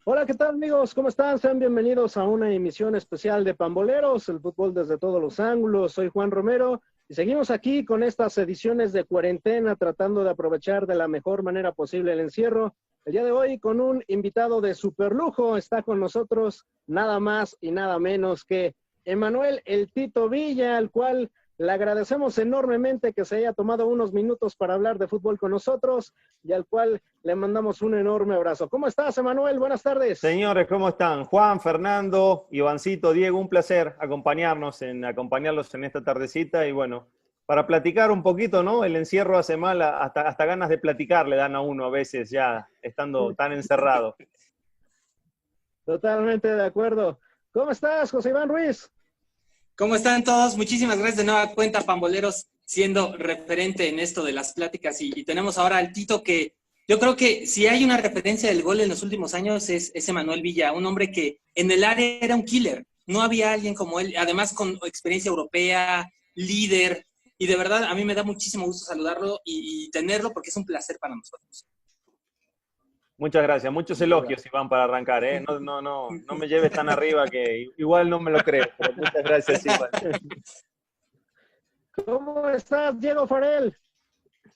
Hola, ¿qué tal amigos? ¿Cómo están? Sean bienvenidos a una emisión especial de Pamboleros, el fútbol desde todos los ángulos. Soy Juan Romero y seguimos aquí con estas ediciones de cuarentena tratando de aprovechar de la mejor manera posible el encierro. El día de hoy con un invitado de superlujo está con nosotros nada más y nada menos que Emanuel El Tito Villa, al cual le agradecemos enormemente que se haya tomado unos minutos para hablar de fútbol con nosotros y al cual le mandamos un enorme abrazo. ¿Cómo estás, Emanuel? Buenas tardes. Señores, ¿cómo están? Juan, Fernando, Ivancito, Diego, un placer acompañarlos en esta tardecita y bueno, para platicar un poquito, ¿no? El encierro hace mal, hasta ganas de platicar le dan a uno a veces ya estando tan encerrado. Totalmente de acuerdo. ¿Cómo estás, José Iván Ruiz? ¿Cómo están todos? Muchísimas gracias de nueva cuenta, Pamboleros, siendo referente en esto de las pláticas. Y tenemos ahora al Tito, que yo creo que si hay una referencia del gol en los últimos años es Emanuel Villa, un hombre que en el área era un killer. No había alguien como él, además con experiencia europea, líder. Y de verdad, a mí me da muchísimo gusto saludarlo y tenerlo porque es un placer para nosotros. Muchas gracias, muchos elogios, Iván, para arrancar, ¿eh? No me lleves tan arriba que igual no me lo creo, pero muchas gracias, Iván. ¿Cómo estás, Diego Farel?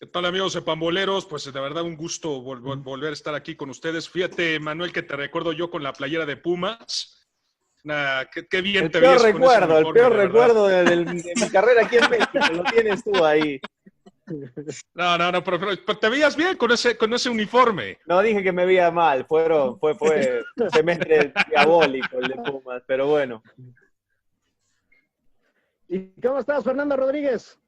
¿Qué tal, amigos de Pamboleros? Pues de verdad un gusto volver a estar aquí con ustedes. Fíjate, Manuel, que te recuerdo yo con la playera de Pumas. Qué bien el te peor veías recuerdo, con ese uniforme, el peor de recuerdo de mi carrera aquí en México, lo tienes tú ahí. No, pero te veías bien con ese uniforme. No dije que me veía mal, fue un semestre diabólico el de Pumas, pero bueno. ¿Y cómo estás, Fernando Rodríguez?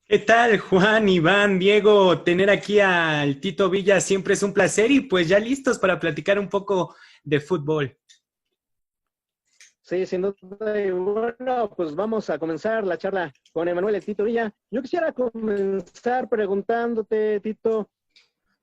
¿Qué tal, Juan, Iván, Diego? Tener aquí al Tito Villa siempre es un placer y pues ya listos para platicar un poco de fútbol. Sí, sin duda. Y bueno, pues vamos a comenzar la charla con Emanuel El Tito Villa. Yo quisiera comenzar preguntándote, Tito,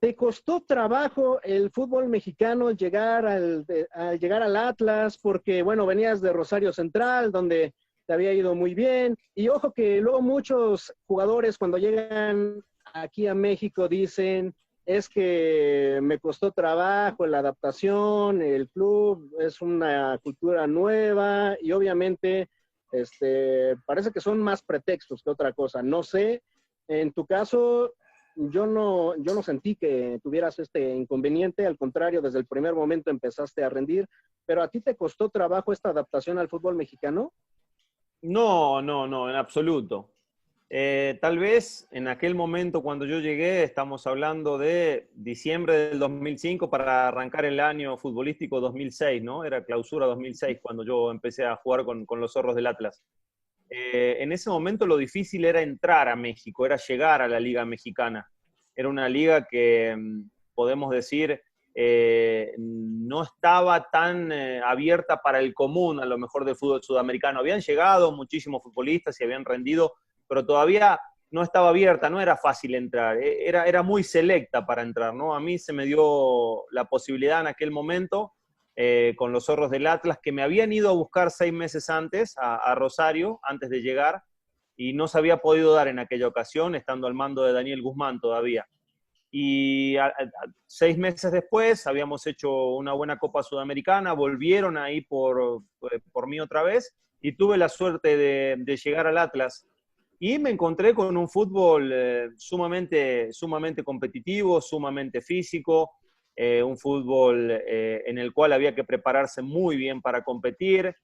¿te costó trabajo el fútbol mexicano al llegar al Atlas? Porque, bueno, venías de Rosario Central, donde te había ido muy bien. Y ojo que luego muchos jugadores cuando llegan aquí a México dicen, es que me costó trabajo la adaptación, el club es una cultura nueva y obviamente parece que son más pretextos que otra cosa. No sé, en tu caso, yo no sentí que tuvieras este inconveniente, al contrario, desde el primer momento empezaste a rendir, pero ¿a ti te costó trabajo esta adaptación al fútbol mexicano? No, en absoluto. Tal vez en aquel momento cuando yo llegué, estamos hablando de diciembre del 2005 para arrancar el año futbolístico 2006, ¿no? Era clausura 2006 cuando yo empecé a jugar con los Zorros del Atlas. En ese momento lo difícil era entrar a México, era llegar a la Liga Mexicana. Era una liga que, podemos decir, no estaba tan abierta para el común, a lo mejor del fútbol sudamericano. Habían llegado muchísimos futbolistas y habían rendido, pero todavía no estaba abierta, no era fácil entrar, era muy selecta para entrar, ¿no? A mí se me dio la posibilidad en aquel momento con los Zorros del Atlas, que me habían ido a buscar 6 meses antes a Rosario, antes de llegar, y no se había podido dar en aquella ocasión, estando al mando de Daniel Guzmán todavía. Y 6 meses después habíamos hecho una buena Copa Sudamericana, volvieron ahí por mí otra vez, y tuve la suerte de llegar al Atlas. Y me encontré con un fútbol sumamente competitivo, sumamente físico, un fútbol en el cual había que prepararse muy bien para competir.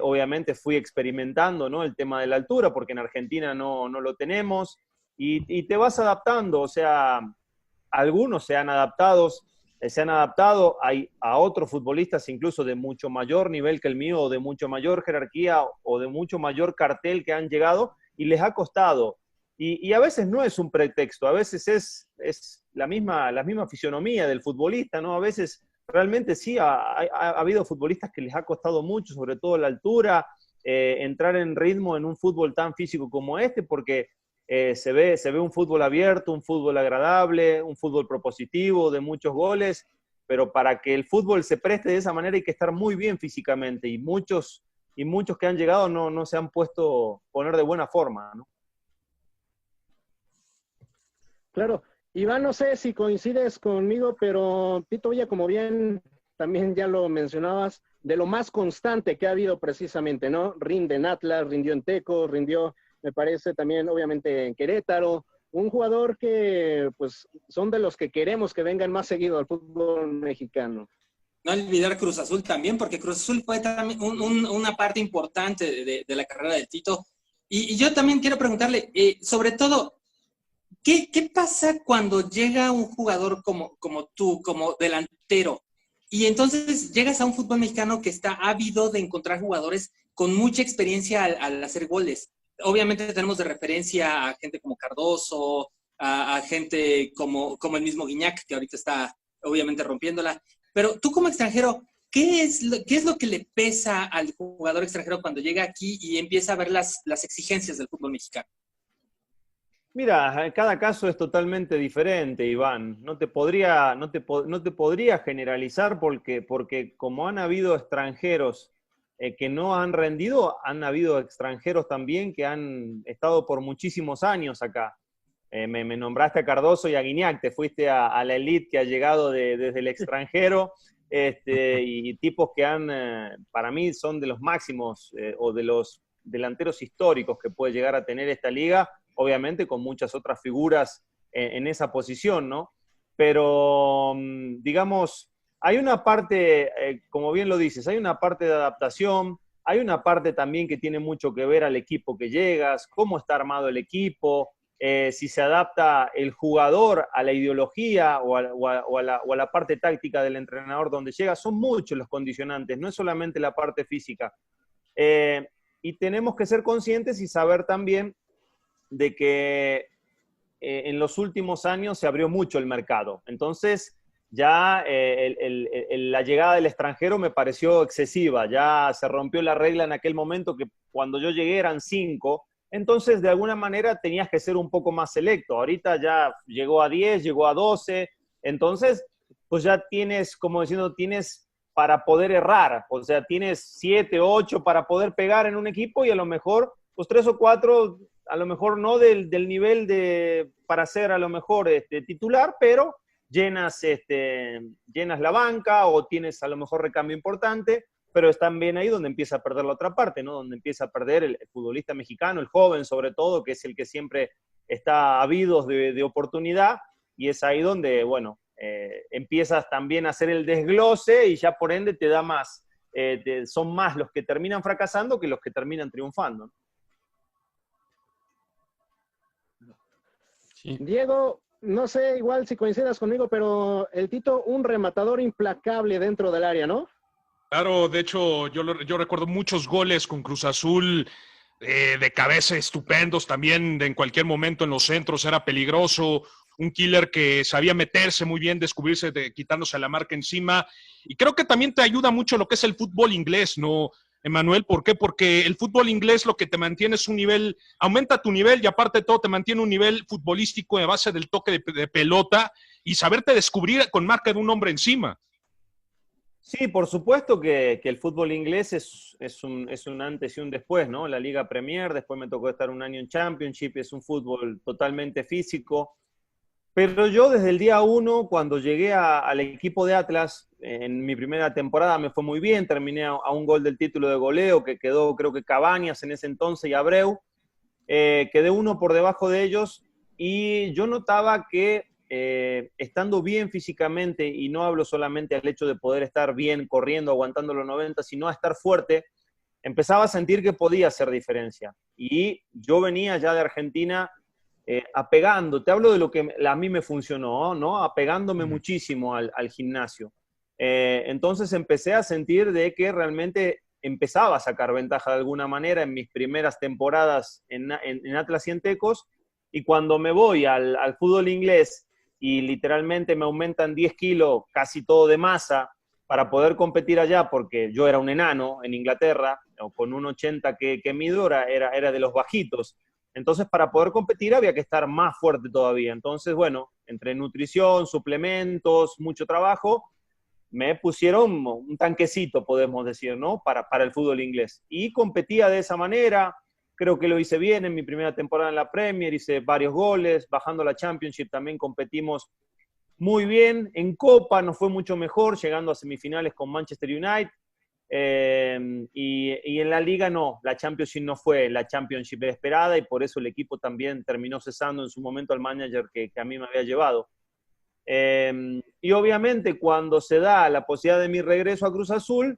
Obviamente fui experimentando, ¿no?, el tema de la altura, porque en Argentina no lo tenemos, y te vas adaptando, o sea, algunos se han adaptado a otros futbolistas incluso de mucho mayor nivel que el mío, o de mucho mayor jerarquía, o de mucho mayor cartel que han llegado, y les ha costado. Y a veces no es un pretexto, a veces es la misma fisionomía del futbolista, ¿no? A veces realmente sí ha habido futbolistas que les ha costado mucho, sobre todo la altura, entrar en ritmo en un fútbol tan físico como este, porque se ve un fútbol abierto, un fútbol agradable, un fútbol propositivo, de muchos goles, pero para que el fútbol se preste de esa manera hay que estar muy bien físicamente, y muchos que han llegado no se han puesto poner de buena forma, ¿no? Claro. Iván, no sé si coincides conmigo, pero Tito Villa, como bien también ya lo mencionabas, de lo más constante que ha habido precisamente, ¿no? Rinde en Atlas, rindió en Tecos, rindió, me parece, también obviamente en Querétaro. Un jugador que, pues, son de los que queremos que vengan más seguido al fútbol mexicano. No olvidar Cruz Azul también, porque Cruz Azul fue también una parte importante de la carrera del Tito. Y yo también quiero preguntarle, sobre todo, ¿qué pasa cuando llega un jugador como tú, como delantero? Y entonces llegas a un fútbol mexicano que está ávido de encontrar jugadores con mucha experiencia al hacer goles. Obviamente tenemos de referencia a gente como Cardoso, a gente como el mismo Guiñac, que ahorita está obviamente rompiéndola. Pero tú como extranjero, ¿qué es lo que le pesa al jugador extranjero cuando llega aquí y empieza a ver las exigencias del fútbol mexicano? Mira, cada caso es totalmente diferente, Iván. No te podría generalizar porque como han habido extranjeros que no han rendido, han habido extranjeros también que han estado por muchísimos años acá. Me nombraste a Cardoso y a Guiñac, te fuiste a la elite que ha llegado desde el extranjero, y tipos que para mí son de los máximos o de los delanteros históricos que puede llegar a tener esta liga, obviamente con muchas otras figuras en esa posición, ¿no? Pero, digamos, hay una parte, como bien lo dices, hay una parte de adaptación, hay una parte también que tiene mucho que ver al equipo que llegas, cómo está armado el equipo, si se adapta el jugador a la ideología o a la parte táctica del entrenador donde llega. Son muchos los condicionantes, no es solamente la parte física. Y tenemos que ser conscientes y saber también de que en los últimos años se abrió mucho el mercado. Entonces, ya la llegada del extranjero me pareció excesiva. Ya se rompió la regla en aquel momento que cuando yo llegué eran 5. Entonces, de alguna manera, tenías que ser un poco más selecto. Ahorita ya llegó a 10, llegó a 12. Entonces, pues ya tienes, como diciendo, tienes para poder errar. O sea, tienes 7, 8 para poder pegar en un equipo y a lo mejor, pues 3 o 4, a lo mejor no del nivel para ser a lo mejor titular, pero llenas la banca o tienes a lo mejor recambio importante. Pero es también ahí donde empieza a perder la otra parte, ¿no? Donde empieza a perder el futbolista mexicano, el joven sobre todo, que es el que siempre está ávido de oportunidad, y es ahí donde, bueno, empiezas también a hacer el desglose y ya por ende te da más, son más los que terminan fracasando que los que terminan triunfando, ¿no? Sí. Diego, no sé igual si coincidas conmigo, pero el Tito, un rematador implacable dentro del área, ¿no? Claro, de hecho, yo recuerdo muchos goles con Cruz Azul de cabeza estupendos, también en cualquier momento en los centros era peligroso, un killer que sabía meterse muy bien, descubrirse, quitándose la marca encima, y creo que también te ayuda mucho lo que es el fútbol inglés, ¿no, Emanuel? ¿Por qué? Porque el fútbol inglés lo que te mantiene es un nivel, aumenta tu nivel y aparte de todo te mantiene un nivel futbolístico de base del toque de pelota y saberte descubrir con marca de un hombre encima. Sí, por supuesto que el fútbol inglés es un antes y un después, ¿no? La Liga Premier, después me tocó estar un año en Championship, es un fútbol totalmente físico. Pero yo desde el día 1, cuando llegué al equipo de Atlas, en mi primera temporada me fue muy bien, terminé a un gol del título de goleo, que quedó creo que Cabañas en ese entonces y Abreu, quedé 1 por debajo de ellos, y yo notaba que estando bien físicamente, y no hablo solamente al hecho de poder estar bien corriendo, aguantando los 90, sino a estar fuerte, empezaba a sentir que podía hacer diferencia. Y yo venía ya de Argentina apegando, te hablo de lo que a mí me funcionó, ¿no? Apegándome muchísimo al gimnasio. Entonces empecé a sentir de que realmente empezaba a sacar ventaja de alguna manera en mis primeras temporadas en Atlas y en Tecos, y cuando me voy al fútbol inglés y literalmente me aumentan 10 kilos, casi todo de masa, para poder competir allá, porque yo era un enano en Inglaterra, con un 80 que mido, era de los bajitos. Entonces, para poder competir había que estar más fuerte todavía. Entonces, bueno, entre nutrición, suplementos, mucho trabajo, me pusieron un tanquecito, podemos decir, ¿no? Para el fútbol inglés. Y competía de esa manera. Creo que lo hice bien en mi primera temporada en la Premier, hice varios goles, bajando la Championship también competimos muy bien. En Copa nos fue mucho mejor, llegando a semifinales con Manchester United. Y en la Liga no, la Championship no fue la Championship esperada y por eso el equipo también terminó cesando en su momento al manager que a mí me había llevado. Y obviamente cuando se da la posibilidad de mi regreso a Cruz Azul,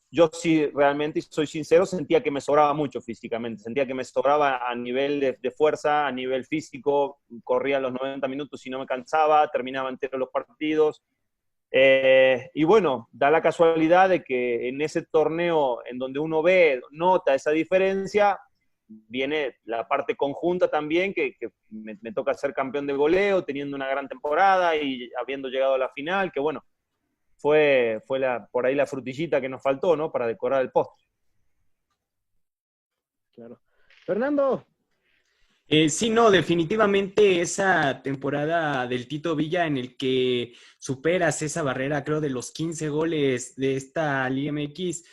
yo sí, realmente, soy sincero, sentía que me sobraba mucho físicamente, sentía que me sobraba a nivel de fuerza, a nivel físico, corría los 90 minutos y no me cansaba, terminaba entero los partidos. Y bueno, da la casualidad de que en ese torneo en donde uno ve, nota esa diferencia, viene la parte conjunta también, que me toca ser campeón de goleo, teniendo una gran temporada y habiendo llegado a la final, que bueno, fue por ahí la frutillita que nos faltó, ¿no? Para decorar el postre. Claro. Fernando. Sí, no, definitivamente esa temporada del Tito Villa en el que superas esa barrera, creo, de los 15 goles de esta Liga MX.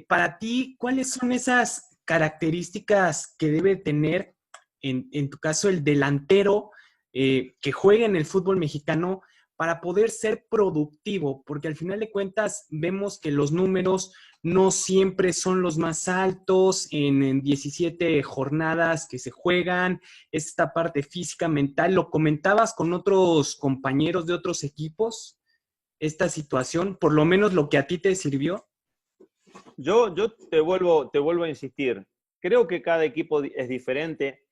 Para ti, ¿cuáles son esas características que debe tener, en tu caso, el delantero que juega en el fútbol mexicano para poder ser productivo? Porque al final de cuentas vemos que los números no siempre son los más altos en 17 jornadas que se juegan, esta parte física, mental. ¿Lo comentabas con otros compañeros de otros equipos, esta situación, por lo menos lo que a ti te sirvió? Yo te vuelvo a insistir. Creo que cada equipo es diferente.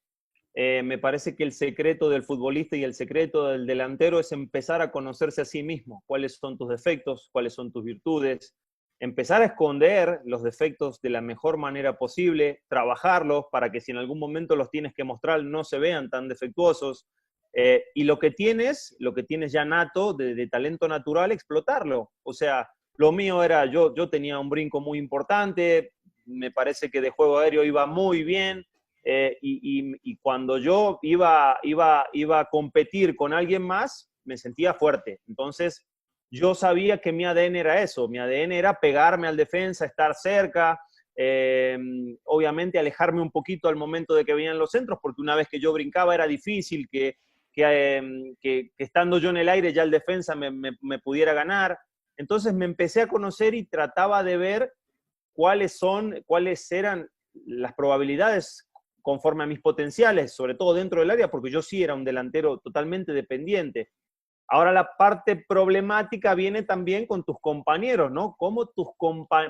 Me parece que el secreto del futbolista y el secreto del delantero es empezar a conocerse a sí mismo. ¿Cuáles son tus defectos? ¿Cuáles son tus virtudes? Empezar a esconder los defectos de la mejor manera posible, trabajarlos para que si en algún momento los tienes que mostrar no se vean tan defectuosos. Y lo que tienes ya nato, de talento natural, explotarlo. O sea, lo mío era, yo tenía un brinco muy importante, me parece que de juego aéreo iba muy bien, y cuando yo iba a competir con alguien más, me sentía fuerte. Entonces, yo sabía que mi ADN era eso, mi ADN era pegarme al defensa, estar cerca, obviamente alejarme un poquito al momento de que venían los centros, porque una vez que yo brincaba era difícil que estando yo en el aire ya el defensa me pudiera ganar. Entonces me empecé a conocer y trataba de ver cuáles eran las probabilidades conforme a mis potenciales, sobre todo dentro del área, porque yo sí era un delantero totalmente dependiente. Ahora la parte problemática viene también con tus compañeros, ¿no?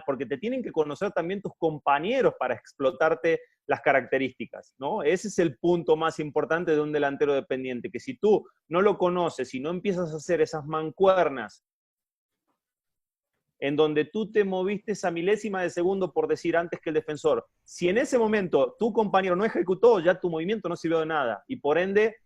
Porque te tienen que conocer también tus compañeros para explotarte las características, ¿no? Ese es el punto más importante de un delantero dependiente, que si tú no lo conoces y no empiezas a hacer esas mancuernas en donde tú te moviste esa milésima de segundo, por decir, antes que el defensor, si en ese momento tu compañero no ejecutó, ya tu movimiento no sirvió de nada. Y por ende,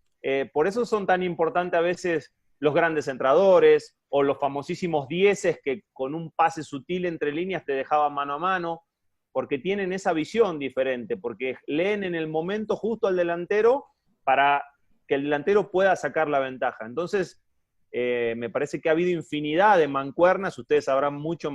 por eso son tan importantes a veces los grandes centradores o los famosísimos dieces que con un pase sutil entre líneas te dejaban mano a mano, porque tienen esa visión diferente, porque leen en el momento justo al delantero para que el delantero pueda sacar la ventaja. Entonces, me parece que ha habido infinidad de mancuernas, ustedes sabrán muchas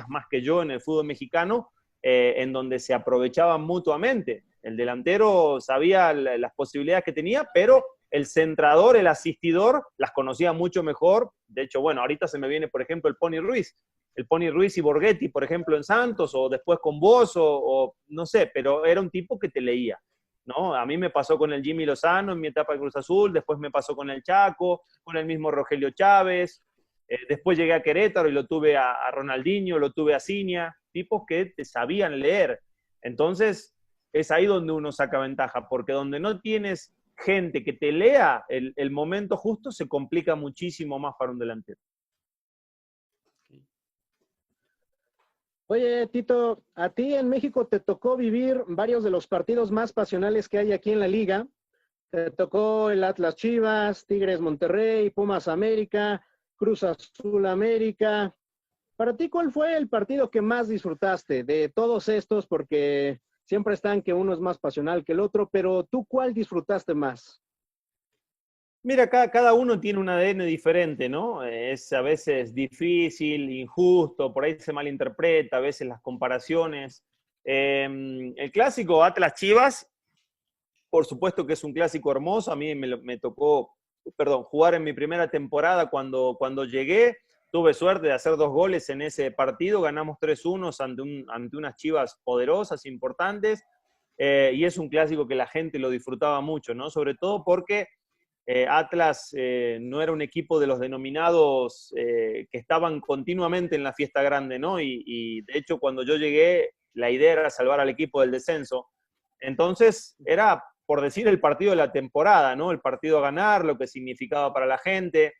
más que yo en el fútbol mexicano, en donde se aprovechaban mutuamente. El delantero sabía las posibilidades que tenía, pero el centrador, el asistidor, las conocía mucho mejor. De hecho, bueno, ahorita se me viene, por ejemplo, el Pony Ruiz y Borghetti, por ejemplo, en Santos, o después con vos, o no sé, pero era un tipo que te leía, ¿no? A mí me pasó con el Jimmy Lozano en mi etapa de Cruz Azul, después me pasó con el Chaco, con el mismo Rogelio Chávez, después llegué a Querétaro y lo tuve a Ronaldinho, lo tuve a Ciña, tipos que te sabían leer. Entonces, es ahí donde uno saca ventaja, porque donde no tienes gente que te lea el momento justo, se complica muchísimo más para un delantero. Oye, Tito, a ti en México te tocó vivir varios de los partidos más pasionales que hay aquí en la liga. Te tocó el Atlas Chivas, Tigres Monterrey, Pumas América, Cruz Azul América. Para ti, ¿cuál fue el partido que más disfrutaste de todos estos? Porque siempre están que uno es más pasional que el otro, pero ¿tú cuál disfrutaste más? Mira, cada uno tiene un ADN diferente, ¿no? Es a veces difícil, injusto, por ahí se malinterpreta, a veces las comparaciones. El clásico Atlas Chivas, por supuesto que es un clásico hermoso, a mí me tocó jugar en mi primera temporada cuando llegué. Tuve suerte de hacer 2 goles en ese partido, ganamos 3-1 ante unas Chivas poderosas, importantes, y es un clásico que la gente lo disfrutaba mucho, ¿no? Sobre todo porque Atlas no era un equipo de los denominados que estaban continuamente en la fiesta grande, ¿no? Y de hecho cuando yo llegué, la idea era salvar al equipo del descenso. Entonces era, por decir, el partido de la temporada, ¿no? El partido a ganar, lo que significaba para la gente.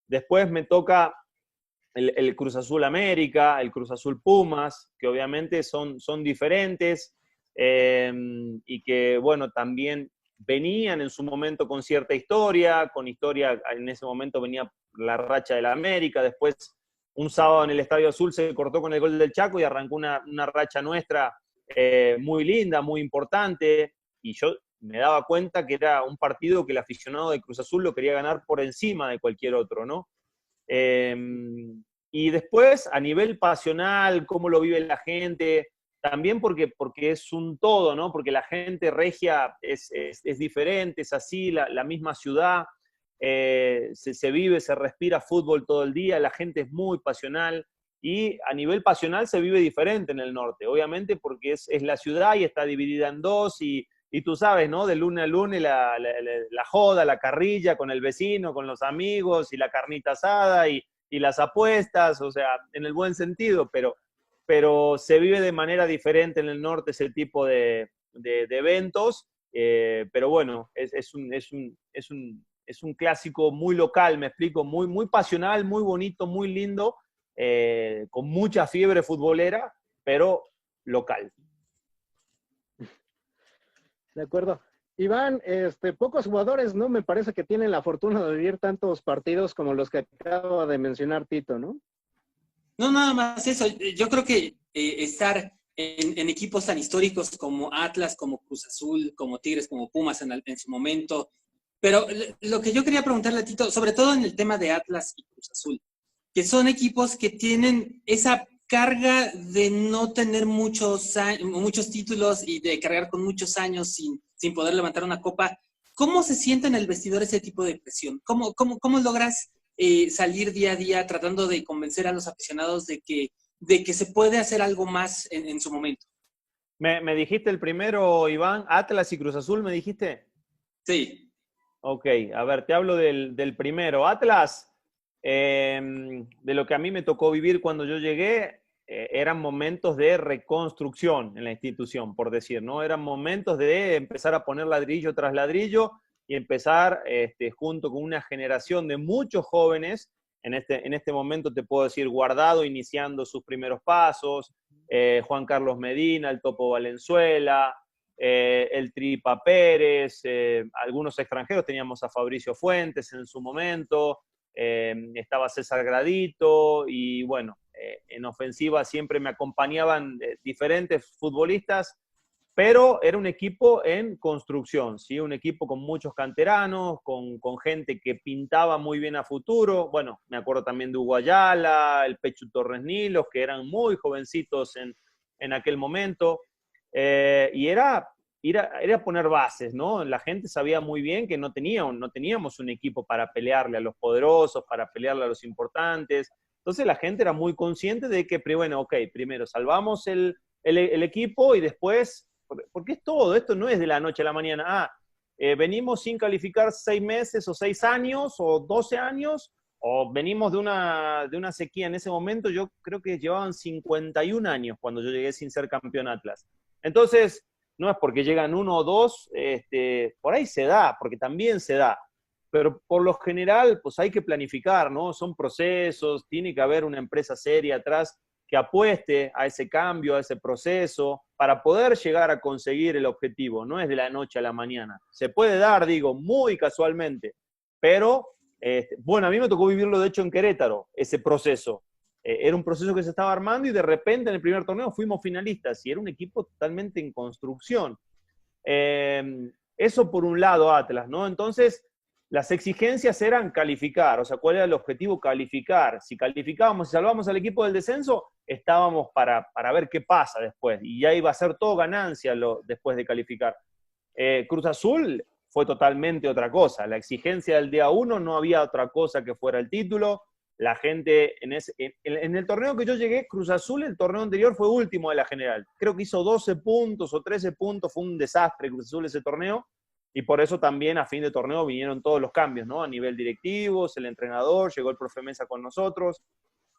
Después me toca el Cruz Azul América, el Cruz Azul Pumas, que obviamente son diferentes y que, bueno, también venían en su momento con cierta historia, en ese momento venía la racha de la América, después un sábado en el Estadio Azul se cortó con el gol del Chaco y arrancó una racha nuestra muy linda, muy importante, y yo me daba cuenta que era un partido que el aficionado de Cruz Azul lo quería ganar por encima de cualquier otro, ¿no? Y después, a nivel pasional, cómo lo vive la gente, también porque es un todo, ¿no? Porque la gente regia es diferente, es así, la misma ciudad, se vive, se respira fútbol todo el día, la gente es muy pasional, y a nivel pasional se vive diferente en el norte, obviamente porque es la ciudad y está dividida en dos, y tú sabes, ¿no? De lunes a lunes la joda, la carrilla con el vecino, con los amigos, y la carnita asada, y las apuestas, o sea, en el buen sentido, pero se vive de manera diferente en el norte ese tipo de eventos, pero bueno, es un clásico muy local, me explico, muy, muy pasional, muy bonito, muy lindo, con mucha fiebre futbolera, pero local. De acuerdo. Iván, pocos jugadores, ¿no? Me parece que tienen la fortuna de vivir tantos partidos como los que acaba de mencionar Tito, ¿no? No, nada más eso. Yo creo que estar en equipos tan históricos como Atlas, como Cruz Azul, como Tigres, como Pumas en su momento. Pero lo que yo quería preguntarle a Tito, sobre todo en el tema de Atlas y Cruz Azul, que son equipos que tienen esa carga de no tener muchos títulos y de cargar con muchos años sin poder levantar una copa. ¿Cómo se siente en el vestidor ese tipo de presión? ¿Cómo logras salir día a día tratando de convencer a los aficionados de que se puede hacer algo más en su momento? ¿Me dijiste el primero, Iván? ¿Atlas y Cruz Azul me dijiste? Sí. Ok, a ver, te hablo del primero. Atlas, de lo que a mí me tocó vivir cuando yo llegué, eran momentos de reconstrucción en la institución, por decir, ¿no? Eran momentos de empezar a poner ladrillo tras ladrillo y empezar junto con una generación de muchos jóvenes, en este momento te puedo decir Guardado iniciando sus primeros pasos, Juan Carlos Medina, el Topo Valenzuela, el Tripa Pérez, algunos extranjeros, teníamos a Fabricio Fuentes en su momento, estaba César Gradito, y bueno, en ofensiva siempre me acompañaban diferentes futbolistas, pero era un equipo en construcción, ¿sí? Un equipo con muchos canteranos, con gente que pintaba muy bien a futuro. Bueno, me acuerdo también de Hugo Ayala, el Pechu Torres Nilos, que eran muy jovencitos en aquel momento. Y era poner bases, ¿no? La gente sabía muy bien que no teníamos un equipo para pelearle a los poderosos, para pelearle a los importantes. Entonces la gente era muy consciente de que, bueno, ok, primero salvamos el equipo y después, porque es todo, esto no es de la noche a la mañana. Venimos sin calificar 6 meses o 6 años o 12 años, o venimos de una sequía en ese momento. Yo creo que llevaban 51 años cuando yo llegué sin ser campeón Atlas. Entonces, no es porque llegan 1 o 2, por ahí se da, porque también se da. Pero por lo general, pues hay que planificar, ¿no? Son procesos, tiene que haber una empresa seria atrás que apueste a ese cambio, a ese proceso, para poder llegar a conseguir el objetivo. No es de la noche a la mañana. Se puede dar, digo, muy casualmente, pero, bueno, a mí me tocó vivirlo, de hecho, en Querétaro, ese proceso. Era un proceso que se estaba armando y de repente en el primer torneo fuimos finalistas y era un equipo totalmente en construcción. Eso por un lado, Atlas, ¿no? Entonces, las exigencias eran calificar, o sea, ¿cuál era el objetivo? Calificar. Si calificábamos y salvábamos al equipo del descenso, estábamos para ver qué pasa después. Y ya iba a ser todo ganancia después de calificar. Cruz Azul fue totalmente otra cosa. La exigencia del día 1 no había otra cosa que fuera el título. La gente, en el torneo que yo llegué, Cruz Azul, el torneo anterior fue último de la general. Creo que hizo 12 puntos o 13 puntos, fue un desastre Cruz Azul ese torneo, y por eso también a fin de torneo vinieron todos los cambios, ¿no? A nivel directivo, el entrenador, llegó el profe Mesa con nosotros,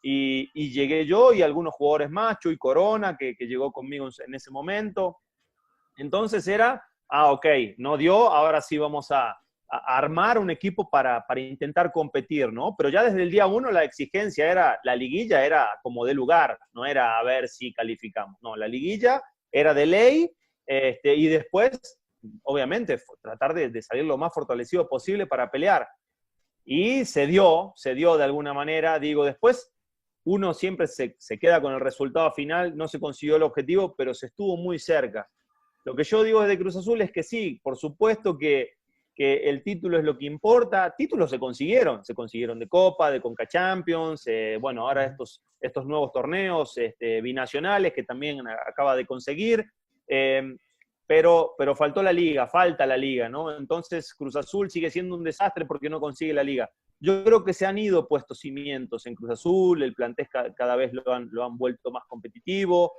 y llegué yo y algunos jugadores más, Chuy Corona, que llegó conmigo en ese momento. Entonces era, ok, no dio, ahora sí vamos a armar un equipo para intentar competir, ¿no? Pero ya desde el día 1 la exigencia era, la liguilla era como de lugar, no era a ver si calificamos, no, la liguilla era de ley, y después, obviamente, tratar de salir lo más fortalecido posible para pelear. Y se dio de alguna manera, digo, después uno siempre se queda con el resultado final, no se consiguió el objetivo, pero se estuvo muy cerca. Lo que yo digo desde Cruz Azul es que sí, por supuesto que el título es lo que importa. Títulos se consiguieron de Copa, de Conca Champions, bueno, ahora estos nuevos torneos binacionales que también acaba de conseguir, pero falta la liga, ¿no? Entonces Cruz Azul sigue siendo un desastre porque no consigue la liga. Yo creo que se han ido puestos cimientos en Cruz Azul, el plantel cada vez lo han vuelto más competitivo.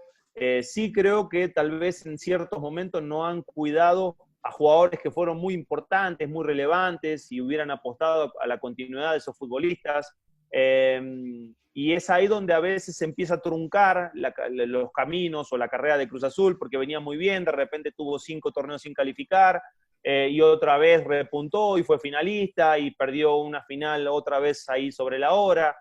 Sí creo que tal vez en ciertos momentos no han cuidado a jugadores que fueron muy importantes, muy relevantes, y hubieran apostado a la continuidad de esos futbolistas. Y es ahí donde a veces se empieza a truncar los caminos o la carrera de Cruz Azul, porque venía muy bien, de repente tuvo 5 torneos sin calificar, y otra vez repuntó y fue finalista, y perdió una final otra vez ahí sobre la hora.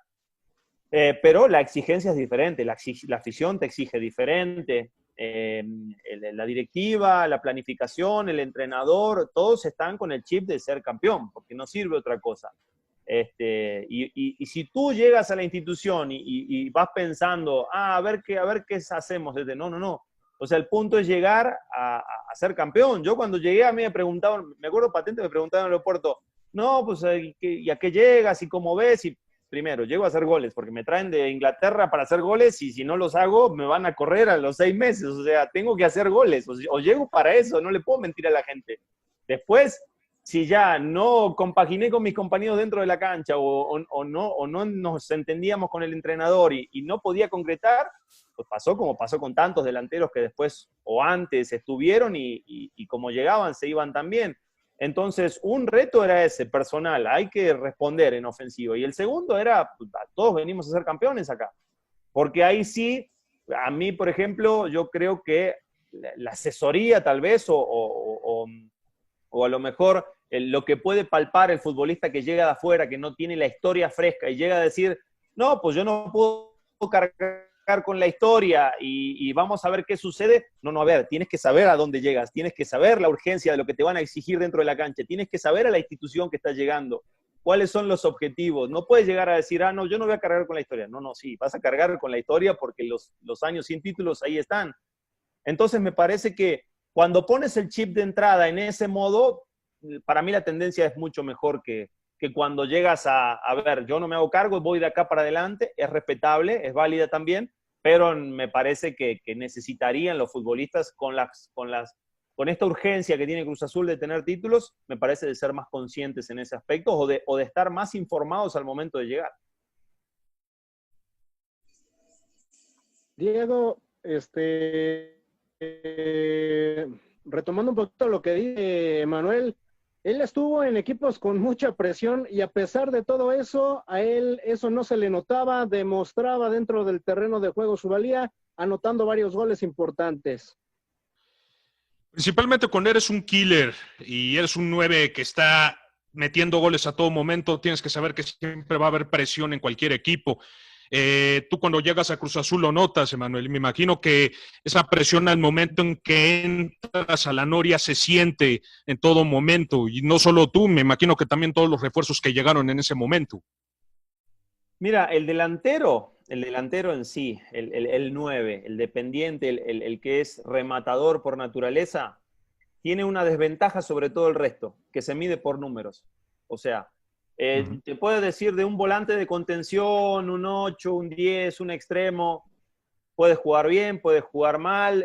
Pero la exigencia es diferente, la afición te exige diferente. La directiva, la planificación, el entrenador, todos están con el chip de ser campeón, porque no sirve otra cosa. Y si tú llegas a la institución y vas pensando, a ver qué hacemos, no. O sea, el punto es llegar a ser campeón. Yo cuando llegué a mí me preguntaban, me acuerdo patente, me preguntaban en el aeropuerto, no, pues, ¿y a qué llegas? ¿Y cómo ves? Y primero, llego a hacer goles, porque me traen de Inglaterra para hacer goles, y si no los hago, me van a correr a los 6 meses. O sea, tengo que hacer goles, o llego para eso, no le puedo mentir a la gente. Después, si ya no compaginé con mis compañeros dentro de la cancha, o no nos entendíamos con el entrenador y no podía concretar, pues pasó como pasó con tantos delanteros que después o antes estuvieron y como llegaban se iban también. Entonces, un reto era ese, personal, hay que responder en ofensivo. Y el segundo era, todos venimos a ser campeones acá. Porque ahí sí, a mí, por ejemplo, yo creo que la asesoría tal vez, o a lo mejor lo que puede palpar el futbolista que llega de afuera, que no tiene la historia fresca y llega a decir, no, pues yo no puedo cargar con la historia y vamos a ver qué sucede. No, a ver, tienes que saber a dónde llegas, tienes que saber la urgencia de lo que te van a exigir dentro de la cancha, tienes que saber a la institución que estás llegando, cuáles son los objetivos. No puedes llegar a decir, no, yo no voy a cargar con la historia. No, sí, vas a cargar con la historia porque los años sin títulos ahí están. Entonces me parece que cuando pones el chip de entrada en ese modo, para mí la tendencia es mucho mejor que cuando llegas a ver, yo no me hago cargo, voy de acá para adelante, es respetable, es válida también, pero me parece que necesitarían los futbolistas con esta urgencia que tiene Cruz Azul de tener títulos, me parece de ser más conscientes en ese aspecto o de estar más informados al momento de llegar. Diego, retomando un poquito lo que dice Manuel, él estuvo en equipos con mucha presión y a pesar de todo eso, a él eso no se le notaba, demostraba dentro del terreno de juego su valía, anotando varios goles importantes. Principalmente cuando eres un killer y eres un 9 que está metiendo goles a todo momento, tienes que saber que siempre va a haber presión en cualquier equipo. Tú cuando llegas a Cruz Azul lo notas, Emanuel, y me imagino que esa presión al momento en que entras a la Noria se siente en todo momento, y no solo tú, me imagino que también todos los refuerzos que llegaron en ese momento. Mira, el delantero en sí, el 9, el dependiente, el que es rematador por naturaleza, tiene una desventaja sobre todo el resto, que se mide por números. O sea, te puedo decir de un volante de contención, un 8, un 10, un extremo, puedes jugar bien, puedes jugar mal,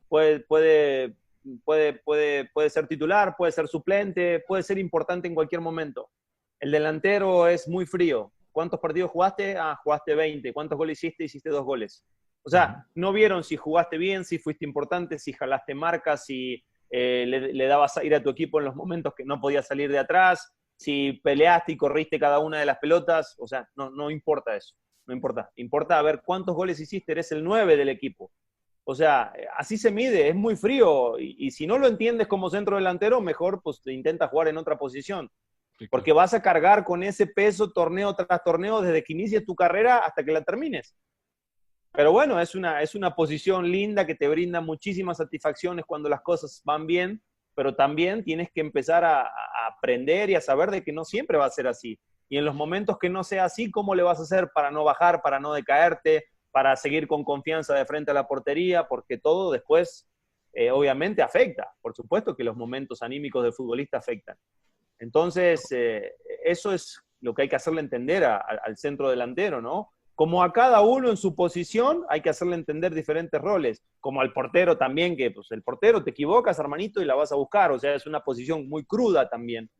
puede puede ser titular, puede ser suplente, puede ser importante en cualquier momento. El delantero es muy frío. ¿Cuántos partidos jugaste? Jugaste 20. ¿Cuántos goles hiciste? Hiciste 2 goles. O sea, no vieron si jugaste bien, si fuiste importante, si jalaste marcas, si le dabas aire a tu equipo en los momentos que no podías salir de atrás, si peleaste y corriste cada una de las pelotas. O sea, no importa eso. No importa. Importa a ver cuántos goles hiciste. Eres el 9 del equipo. O sea, así se mide. Es muy frío. Y si no lo entiendes como centro delantero, mejor pues te intenta jugar en otra posición. Porque vas a cargar con ese peso torneo tras torneo desde que inicies tu carrera hasta que la termines. Pero bueno, es una posición linda que te brinda muchísimas satisfacciones cuando las cosas van bien, pero también tienes que empezar a aprender y a saber de que no siempre va a ser así. Y en los momentos que no sea así, ¿cómo le vas a hacer para no bajar, para no decaerte, para seguir con confianza de frente a la portería? Porque todo después, obviamente, afecta. Por supuesto que los momentos anímicos del futbolista afectan. Entonces, eso es lo que hay que hacerle entender al centro delantero, ¿no? Como a cada uno en su posición, hay que hacerle entender diferentes roles. Como al portero también, que pues el portero te equivocas, hermanito, y la vas a buscar. O sea, es una posición muy cruda también.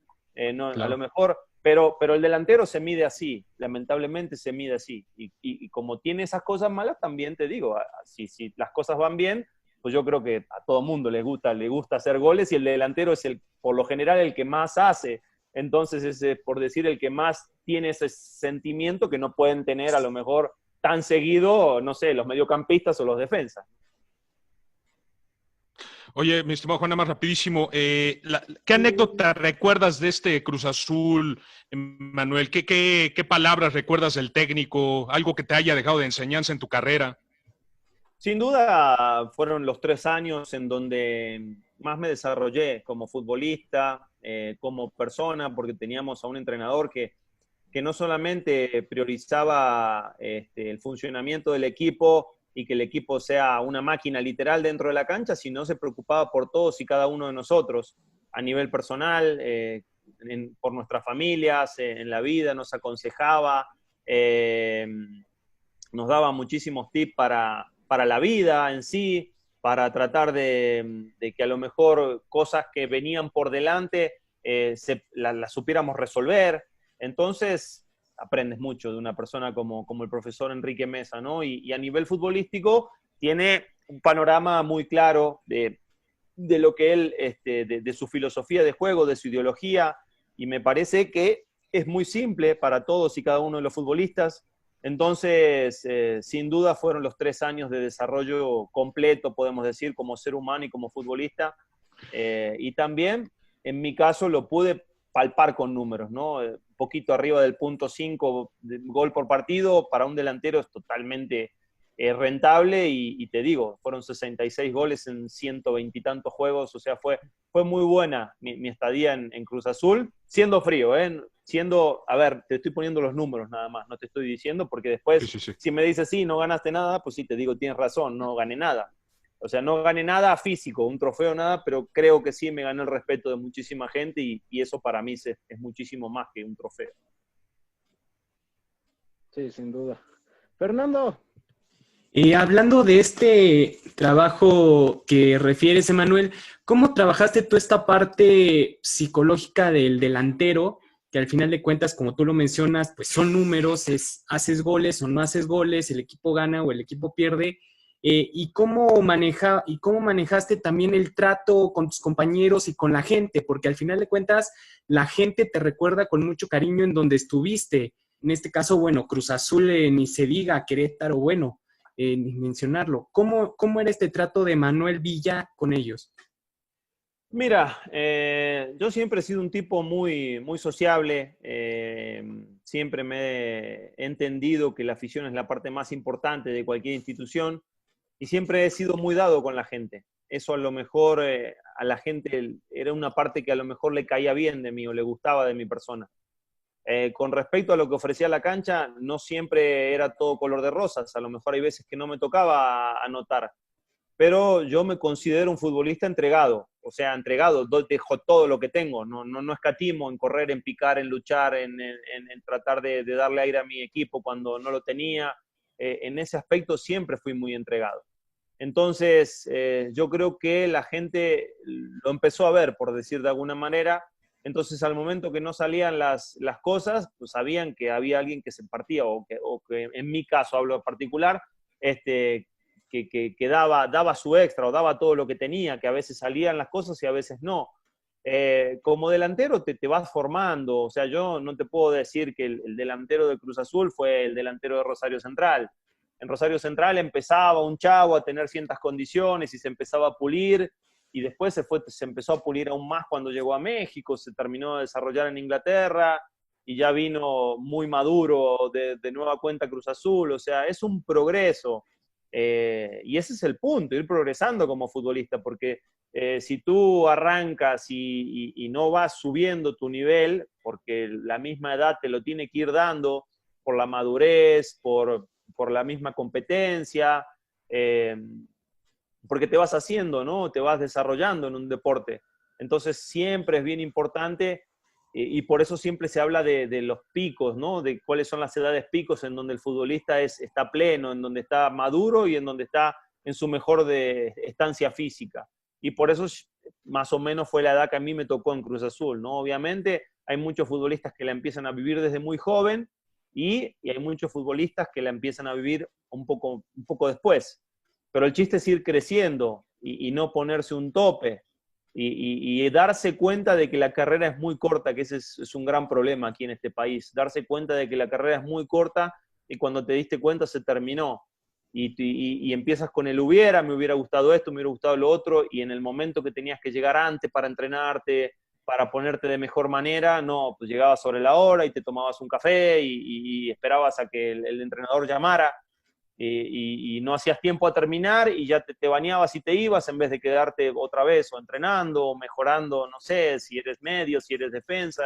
No, claro. A lo mejor, pero el delantero se mide así, lamentablemente se mide así. Y como tiene esas cosas malas, también te digo, si las cosas van bien, pues yo creo que a todo mundo le gusta hacer goles, y el delantero es por lo general el que más hace. Entonces es, por decir, el que más tiene ese sentimiento que no pueden tener a lo mejor tan seguido, no sé, los mediocampistas o los defensas. Oye, mi estimado Juan, nada más rapidísimo, ¿qué anécdota recuerdas de este Cruz Azul, Manuel? ¿Qué palabras recuerdas del técnico? ¿Algo que te haya dejado de enseñanza en tu carrera? Sin duda fueron los 3 años en donde más me desarrollé como futbolista, como persona, porque teníamos a un entrenador que no solamente priorizaba el funcionamiento del equipo y que el equipo sea una máquina literal dentro de la cancha, sino se preocupaba por todos y cada uno de nosotros, a nivel personal, por nuestras familias, en la vida, nos aconsejaba, nos daba muchísimos tips para la vida en sí, para tratar de que a lo mejor cosas que venían por delante las supiéramos resolver. Entonces, aprendes mucho de una persona como el profesor Enrique Mesa, ¿no? Y a nivel futbolístico tiene un panorama muy claro de lo que él, de su filosofía de juego, de su ideología, y me parece que es muy simple para todos y cada uno de los futbolistas. Entonces, sin duda fueron los 3 años de desarrollo completo, podemos decir, como ser humano y como futbolista. Y también, en mi caso, lo pude palpar con números, ¿no? Un poquito arriba del 0.5 gol por partido, para un delantero es totalmente rentable, y te digo, fueron 66 goles en 120 y tantos juegos. O sea, fue muy buena mi estadía en Cruz Azul, siendo frío, a ver, te estoy poniendo los números nada más, no te estoy diciendo, porque después, sí. Si me dices, sí, no ganaste nada, pues sí, te digo, tienes razón, no gané nada. O sea, no gané nada físico, un trofeo, nada, pero creo que sí me gané el respeto de muchísima gente, y eso para mí es muchísimo más que un trofeo. Sí, sin duda. Fernando. Hablando de este trabajo que refieres, Emanuel, ¿cómo trabajaste tú esta parte psicológica del delantero? Que al final de cuentas, como tú lo mencionas, pues son números, haces goles o no haces goles, el equipo gana o el equipo pierde. ¿Y cómo manejaste también el trato con tus compañeros y con la gente? Porque al final de cuentas, la gente te recuerda con mucho cariño en donde estuviste. En este caso, bueno, Cruz Azul, ni se diga, Querétaro, bueno, ni mencionarlo. ¿Cómo era este trato de Manuel Villa con ellos? Mira, yo siempre he sido un tipo muy, muy sociable. Siempre me he entendido que la afición es la parte más importante de cualquier institución, y siempre he sido muy dado con la gente. Eso a lo mejor a la gente era una parte que a lo mejor le caía bien de mí o le gustaba de mi persona. Con respecto a lo que ofrecía la cancha, no siempre era todo color de rosas. A lo mejor hay veces que no me tocaba anotar, pero yo me considero un futbolista entregado. O sea, entregado, dejo todo lo que tengo, no escatimo en correr, en picar, en luchar, en tratar de darle aire a mi equipo cuando no lo tenía. En ese aspecto siempre fui muy entregado. Entonces, yo creo que la gente lo empezó a ver, por decir de alguna manera. Entonces, al momento que no salían las cosas, pues sabían que había alguien que se partía, o que en mi caso, hablo en particular, que daba su extra o daba todo lo que tenía, que a veces salían las cosas y a veces no. Como delantero te vas formando, o sea, yo no te puedo decir que el delantero de Cruz Azul fue el delantero de Rosario Central. En Rosario Central empezaba un chavo a tener ciertas condiciones y se empezaba a pulir, y después se empezó a pulir aún más cuando llegó a México, se terminó de desarrollar en Inglaterra y ya vino muy maduro de nueva cuenta Cruz Azul. O sea, es un progreso, y ese es el punto, ir progresando como futbolista, porque si tú arrancas y no vas subiendo tu nivel, porque la misma edad te lo tiene que ir dando por la madurez, por la misma competencia, porque te vas haciendo, ¿no? Te vas desarrollando en un deporte. Entonces siempre es bien importante, y por eso siempre se habla de los picos, ¿no? De cuáles son las edades picos en donde el futbolista está pleno, en donde está maduro y en donde está en su mejor estancia física. Y por eso más o menos fue la edad que a mí me tocó en Cruz Azul, ¿no? Obviamente hay muchos futbolistas que la empiezan a vivir desde muy joven, y hay muchos futbolistas que la empiezan a vivir un poco después. Pero el chiste es ir creciendo y no ponerse un tope y darse cuenta de que la carrera es muy corta, que ese es un gran problema aquí en este país. Darse cuenta de que la carrera es muy corta y cuando te diste cuenta se terminó. Y empiezas con el me hubiera gustado esto, me hubiera gustado lo otro, y en el momento que tenías que llegar antes para entrenarte, para ponerte de mejor manera, no, pues llegabas sobre la hora y te tomabas un café y esperabas a que el entrenador llamara, y no hacías tiempo a terminar y ya te bañabas y te ibas en vez de quedarte otra vez o entrenando o mejorando, no sé, si eres medio, si eres defensa.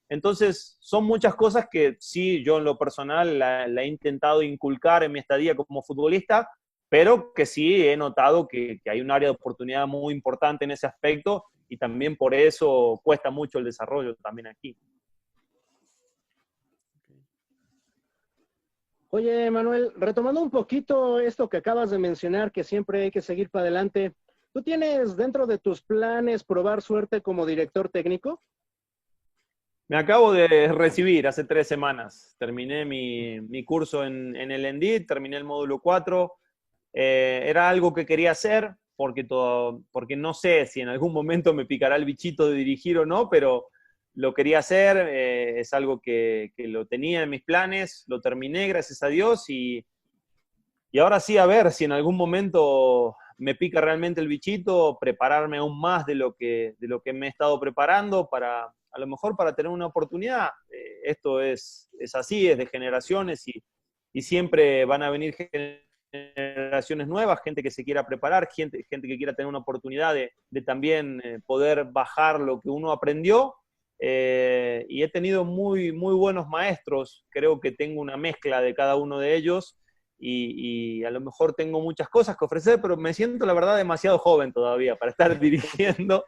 Entonces, son muchas cosas que sí, yo en lo personal la he intentado inculcar en mi estadía como futbolista, pero que sí he notado que hay un área de oportunidad muy importante en ese aspecto, y también por eso cuesta mucho el desarrollo también aquí. Oye, Manuel, retomando un poquito esto que acabas de mencionar, que siempre hay que seguir para adelante, ¿tú tienes dentro de tus planes probar suerte como director técnico? Me acabo de recibir hace 3 semanas. Terminé mi curso en el ENDIT, terminé el módulo 4. Era algo que quería hacer, porque no sé si en algún momento me picará el bichito de dirigir o no, pero lo quería hacer. Es algo que lo tenía en mis planes, lo terminé, gracias a Dios, y ahora sí, a ver si en algún momento me pica realmente el bichito, prepararme aún más de lo que me he estado preparando a lo mejor para tener una oportunidad. Esto es así, es de generaciones, y siempre van a venir generaciones nuevas, gente que se quiera preparar, gente que quiera tener una oportunidad de también poder bajar lo que uno aprendió. Y he tenido muy, muy buenos maestros. Creo que tengo una mezcla de cada uno de ellos, y a lo mejor tengo muchas cosas que ofrecer, pero me siento, la verdad, demasiado joven todavía para estar dirigiendo.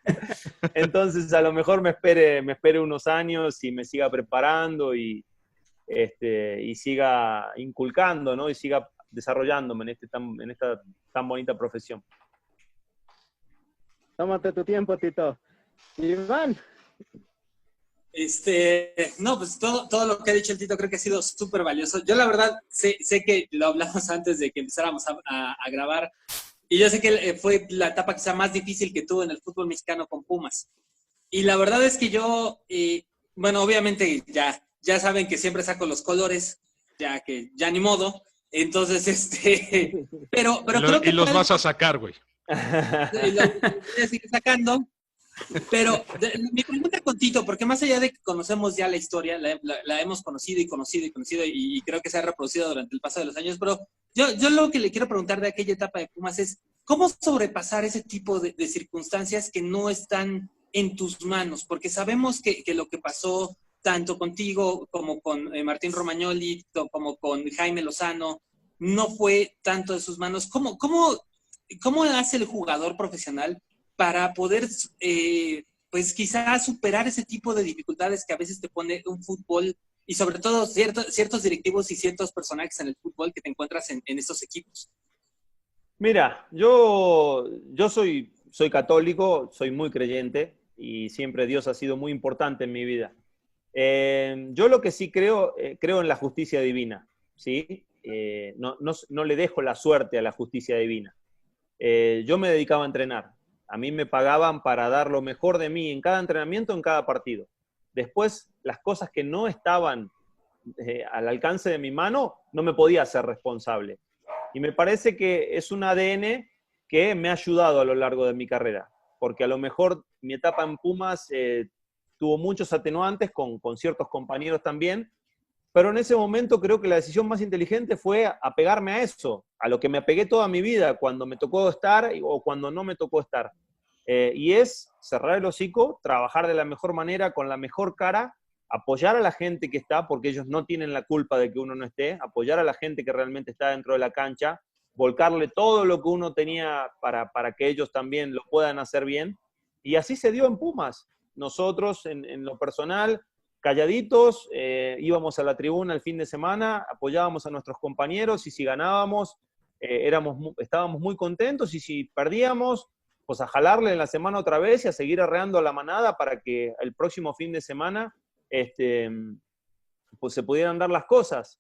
Entonces, a lo mejor me espere unos años y me siga preparando y siga inculcando, ¿no? Y siga desarrollándome en esta tan bonita profesión. Tómate tu tiempo, Tito. Iván. No, pues todo lo que ha dicho el Tito creo que ha sido súper valioso. Yo la verdad sé que lo hablamos antes de que empezáramos a grabar, y yo sé que fue la etapa quizá más difícil que tuve en el fútbol mexicano con Pumas. Y la verdad es que yo, bueno, obviamente ya saben que siempre saco los colores, ya que ya ni modo. Entonces, pero creo que... Y los vas a sacar, güey. Los voy a seguir sacando. Pero mi pregunta con Tito, porque más allá de que conocemos ya la historia, la hemos conocido y creo que se ha reproducido durante el paso de los años, pero yo lo que le quiero preguntar de aquella etapa de Pumas es, ¿cómo sobrepasar ese tipo de circunstancias que no están en tus manos? Porque sabemos que lo que pasó tanto contigo como con Martín Romagnoli, como con Jaime Lozano, no fue tanto de sus manos. ¿Cómo hace el jugador profesional para poder, pues quizás superar ese tipo de dificultades que a veces te pone un fútbol, y sobre todo ciertos directivos y ciertos personajes en el fútbol que te encuentras en estos equipos? Mira, yo soy católico, soy muy creyente y siempre Dios ha sido muy importante en mi vida. Yo lo que sí creo en la justicia divina, ¿sí? No le dejo la suerte a la justicia divina. Yo me dedicaba a entrenar. A mí me pagaban para dar lo mejor de mí en cada entrenamiento, en cada partido. Después, las cosas que no estaban al alcance de mi mano, no me podía hacer responsable. Y me parece que es un ADN que me ha ayudado a lo largo de mi carrera, porque a lo mejor mi etapa en Pumas tuvo muchos atenuantes con ciertos compañeros también, pero en ese momento creo que la decisión más inteligente fue apegarme a eso, a lo que me apegué toda mi vida, cuando me tocó estar o cuando no me tocó estar. Y es cerrar el hocico, trabajar de la mejor manera, con la mejor cara, apoyar a la gente que está, porque ellos no tienen la culpa de que uno no esté, apoyar a la gente que realmente está dentro de la cancha, volcarle todo lo que uno tenía para que ellos también lo puedan hacer bien. Y así se dio en Pumas. Nosotros, en lo personal, calladitos, íbamos a la tribuna el fin de semana, apoyábamos a nuestros compañeros y si ganábamos, estábamos muy contentos y si perdíamos, pues a jalarle en la semana otra vez y a seguir arreando a la manada para que el próximo fin de semana pues se pudieran dar las cosas.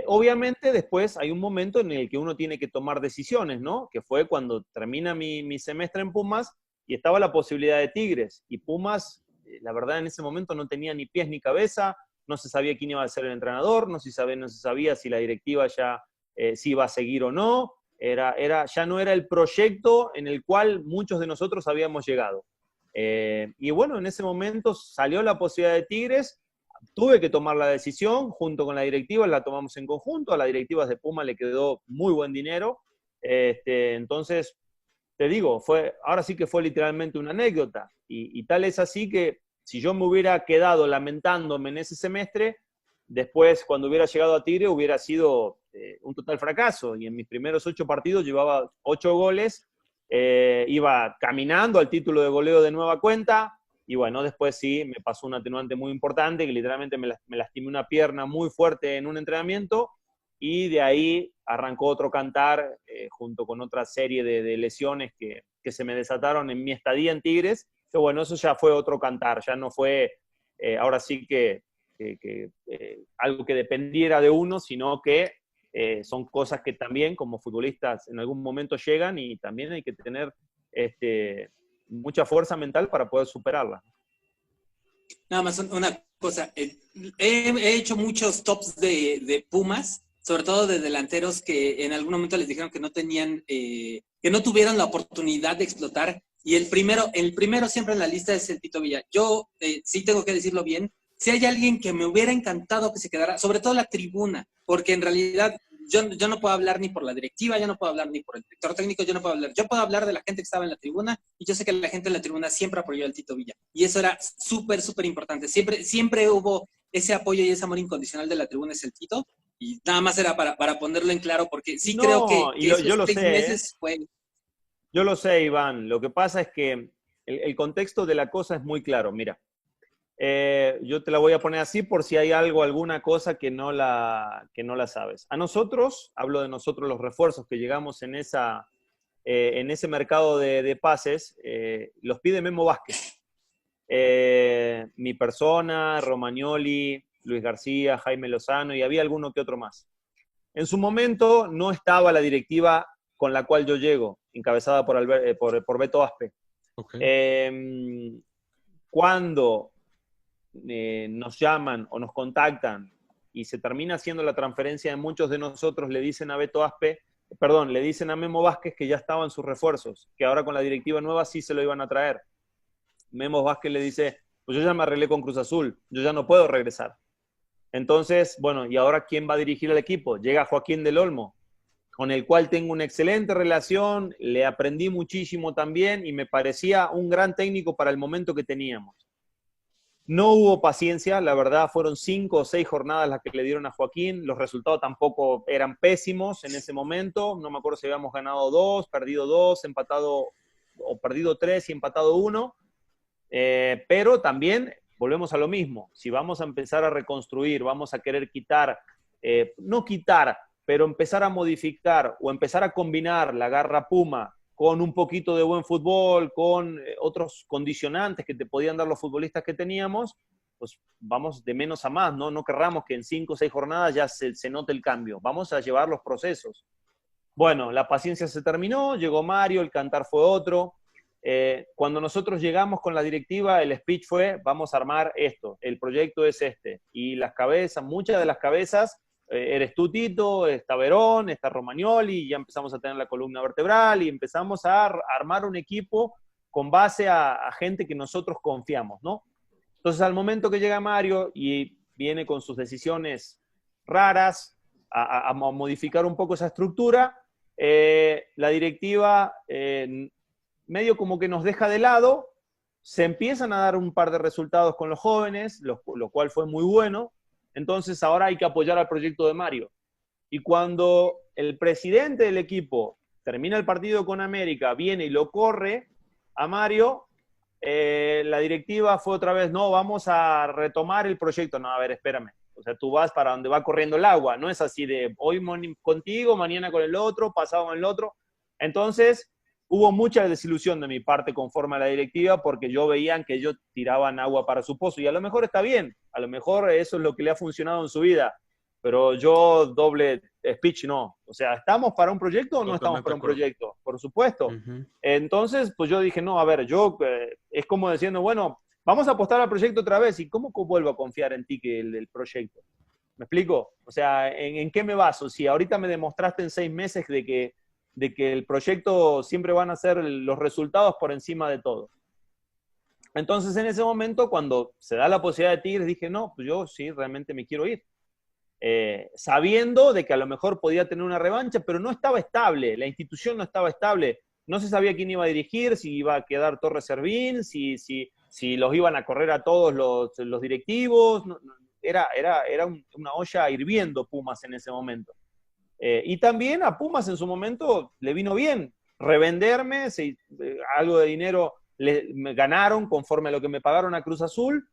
Obviamente después hay un momento en el que uno tiene que tomar decisiones, ¿no? Que fue cuando termina mi semestre en Pumas y estaba la posibilidad de Tigres. Y Pumas, la verdad, en ese momento no tenía ni pies ni cabeza, no se sabía quién iba a ser el entrenador, no se sabía si la directiva ya si iba a seguir o no. Ya no era el proyecto en el cual muchos de nosotros habíamos llegado. Y bueno, en ese momento salió la posibilidad de Tigres, tuve que tomar la decisión, junto con la directiva, la tomamos en conjunto, a la directiva de Puma le quedó muy buen dinero, entonces, te digo, ahora sí que fue literalmente una anécdota, y tal es así que si yo me hubiera quedado lamentándome en ese semestre, después cuando hubiera llegado a Tigre hubiera sido un total fracaso, y en mis primeros 8 partidos llevaba 8 goles, iba caminando al título de goleo de nueva cuenta, y bueno, después sí, me pasó un atenuante muy importante, que literalmente me lastimé una pierna muy fuerte en un entrenamiento, y de ahí arrancó otro cantar, junto con otra serie de lesiones que se me desataron en mi estadía en Tigres, que bueno, eso ya fue otro cantar, ya no fue, ahora sí que algo que dependiera de uno, sino que son cosas que también como futbolistas en algún momento llegan y también hay que tener mucha fuerza mental para poder superarla. Nada más una cosa, he hecho muchos tops de Pumas, sobre todo de delanteros que en algún momento les dijeron que no tenían, que no tuvieron la oportunidad de explotar, y el primero siempre en la lista es el Tito Villa. Yo sí tengo que decirlo bien, si hay alguien que me hubiera encantado que se quedara, sobre todo la tribuna, porque en realidad yo no puedo hablar ni por la directiva, yo no puedo hablar ni por el director técnico, yo puedo hablar de la gente que estaba en la tribuna, y yo sé que la gente en la tribuna siempre apoyó al Tito Villa, y eso era súper, súper importante, siempre hubo ese apoyo y ese amor incondicional de la tribuna es el Tito, y nada más era para ponerlo en claro, porque sí creo que esos yo lo 6 sé, meses fue... Yo lo sé, Iván, lo que pasa es que el contexto de la cosa es muy claro, mira. Yo te la voy a poner así por si hay alguna cosa que no la sabes. A nosotros, hablo de nosotros los refuerzos que llegamos en ese mercado de pases, los pide Memo Vázquez. Mi persona, Romagnoli, Luis García, Jaime Lozano y había alguno que otro más. En su momento no estaba la directiva con la cual yo llego, encabezada por Beto Aspe. Okay. Cuando nos llaman o nos contactan y se termina haciendo la transferencia de muchos de nosotros, le dicen a le dicen a Memo Vázquez que ya estaban sus refuerzos, que ahora con la directiva nueva sí se lo iban a traer. Memo Vázquez le dice, pues yo ya me arreglé con Cruz Azul, yo ya no puedo regresar. Entonces, bueno, ¿y ahora quién va a dirigir el equipo? Llega Joaquín del Olmo, con el cual tengo una excelente relación, le aprendí muchísimo también y me parecía un gran técnico para el momento que teníamos. No hubo paciencia, la verdad, fueron 5 o 6 jornadas las que le dieron a Joaquín, los resultados tampoco eran pésimos en ese momento, no me acuerdo si habíamos ganado 2, perdido 2, empatado, o perdido 3 y empatado 1, pero también volvemos a lo mismo, si vamos a empezar a reconstruir, vamos a querer quitar, no quitar, pero empezar a modificar o empezar a combinar la garra Puma con un poquito de buen fútbol, con otros condicionantes que te podían dar los futbolistas que teníamos, pues vamos de menos a más, ¿no? No querramos que en 5 o 6 jornadas ya se note el cambio. Vamos a llevar los procesos. Bueno, la paciencia se terminó, llegó Mario, el cantar fue otro. Cuando nosotros llegamos con la directiva, el speech fue, vamos a armar esto, el proyecto es este. Y las cabezas, muchas de las cabezas, eres tú, Tito, está Verón, está Romagnoli, y ya empezamos a tener la columna vertebral y empezamos a armar un equipo con base a gente que nosotros confiamos, ¿no? Entonces, al momento que llega Mario y viene con sus decisiones raras a modificar un poco esa estructura, la directiva medio como que nos deja de lado, se empiezan a dar un par de resultados con los jóvenes, lo cual fue muy bueno. Entonces ahora hay que apoyar al proyecto de Mario. Y cuando el presidente del equipo termina el partido con América, viene y lo corre a Mario, la directiva fue otra vez, no, vamos a retomar el proyecto. No, a ver, espérame. O sea, tú vas para donde va corriendo el agua. No es así de hoy contigo, mañana con el otro, pasado con el otro. Entonces, hubo mucha desilusión de mi parte conforme a la directiva porque yo veían que ellos tiraban agua para su pozo. Y a lo mejor está bien. A lo mejor eso es lo que le ha funcionado en su vida. Pero yo doble speech no. O sea, ¿estamos para un proyecto o no estamos para un proyecto? Por supuesto. Entonces, pues yo dije, no, a ver, yo es como diciendo, bueno, vamos a apostar al proyecto otra vez. ¿Y cómo vuelvo a confiar en ti que el proyecto? ¿Me explico? O sea, ¿en qué me baso? Si ahorita me demostraste en 6 meses de que el proyecto siempre van a ser los resultados por encima de todo. Entonces, en ese momento, cuando se da la posibilidad de Tigres, dije, no, pues yo sí, realmente me quiero ir. Sabiendo de que a lo mejor podía tener una revancha, pero no estaba estable, la institución no estaba estable, no se sabía quién iba a dirigir, si iba a quedar Torres Servín, si los iban a correr a todos los directivos, era una olla hirviendo Pumas en ese momento. Y también a Pumas en su momento le vino bien revenderme, algo de dinero me ganaron conforme a lo que me pagaron a Cruz Azul.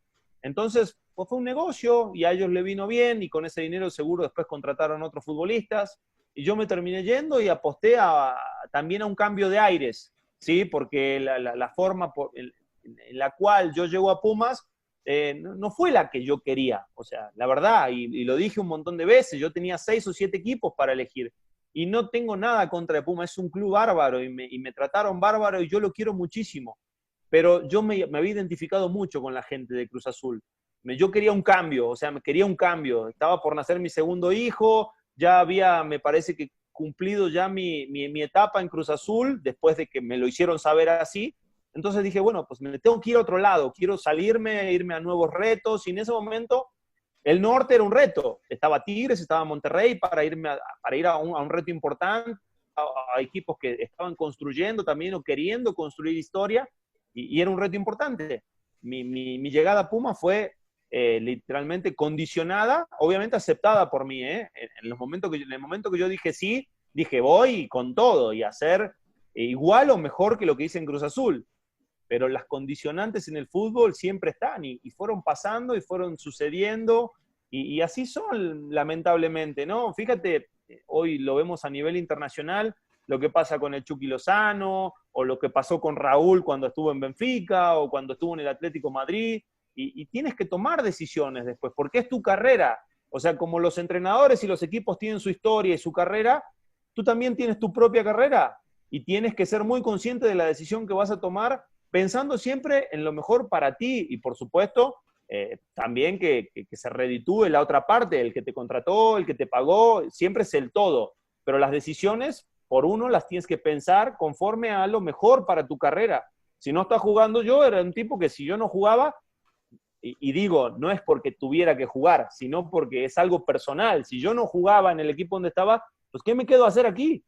Entonces, pues fue un negocio y a ellos le vino bien y con ese dinero seguro después contrataron otros futbolistas y yo me terminé yendo y aposté también a un cambio de aires, ¿sí? Porque la forma en la cual yo llego a Pumas no fue la que yo quería, o sea, la verdad, y lo dije un montón de veces, yo tenía 6 o 7 equipos para elegir y no tengo nada contra de Pumas, es un club bárbaro y me trataron bárbaro y yo lo quiero muchísimo. Pero yo me había identificado mucho con la gente de Cruz Azul. Yo quería un cambio, o sea, me quería un cambio. Estaba por nacer mi segundo hijo, ya había, me parece que cumplido ya mi etapa en Cruz Azul, después de que me lo hicieron saber así. Entonces dije, bueno, pues me tengo que ir a otro lado, quiero salirme, irme a nuevos retos. Y en ese momento, el norte era un reto. Estaba Tigres, estaba Monterrey para ir a un reto importante, a equipos que estaban construyendo también o queriendo construir historia. Y era un reto importante. Mi llegada a Puma fue literalmente condicionada, obviamente aceptada por mí. En el momento que yo dije sí, dije voy con todo y hacer igual o mejor que lo que hice en Cruz Azul. Pero las condicionantes en el fútbol siempre están y fueron pasando y fueron sucediendo y así son, lamentablemente, ¿no? Fíjate, hoy lo vemos a nivel internacional, lo que pasa con el Chucky Lozano, o lo que pasó con Raúl cuando estuvo en Benfica, o cuando estuvo en el Atlético Madrid, y tienes que tomar decisiones después, porque es tu carrera. O sea, como los entrenadores y los equipos tienen su historia y su carrera, tú también tienes tu propia carrera, y tienes que ser muy consciente de la decisión que vas a tomar, pensando siempre en lo mejor para ti, y por supuesto, también que se reditúe la otra parte, el que te contrató, el que te pagó, siempre es el todo, pero las decisiones por uno las tienes que pensar conforme a lo mejor para tu carrera. Si no estás jugando, yo era un tipo que si yo no jugaba, y digo, no es porque tuviera que jugar, sino porque es algo personal. Si yo no jugaba en el equipo donde estaba, pues ¿qué me quedo a hacer aquí?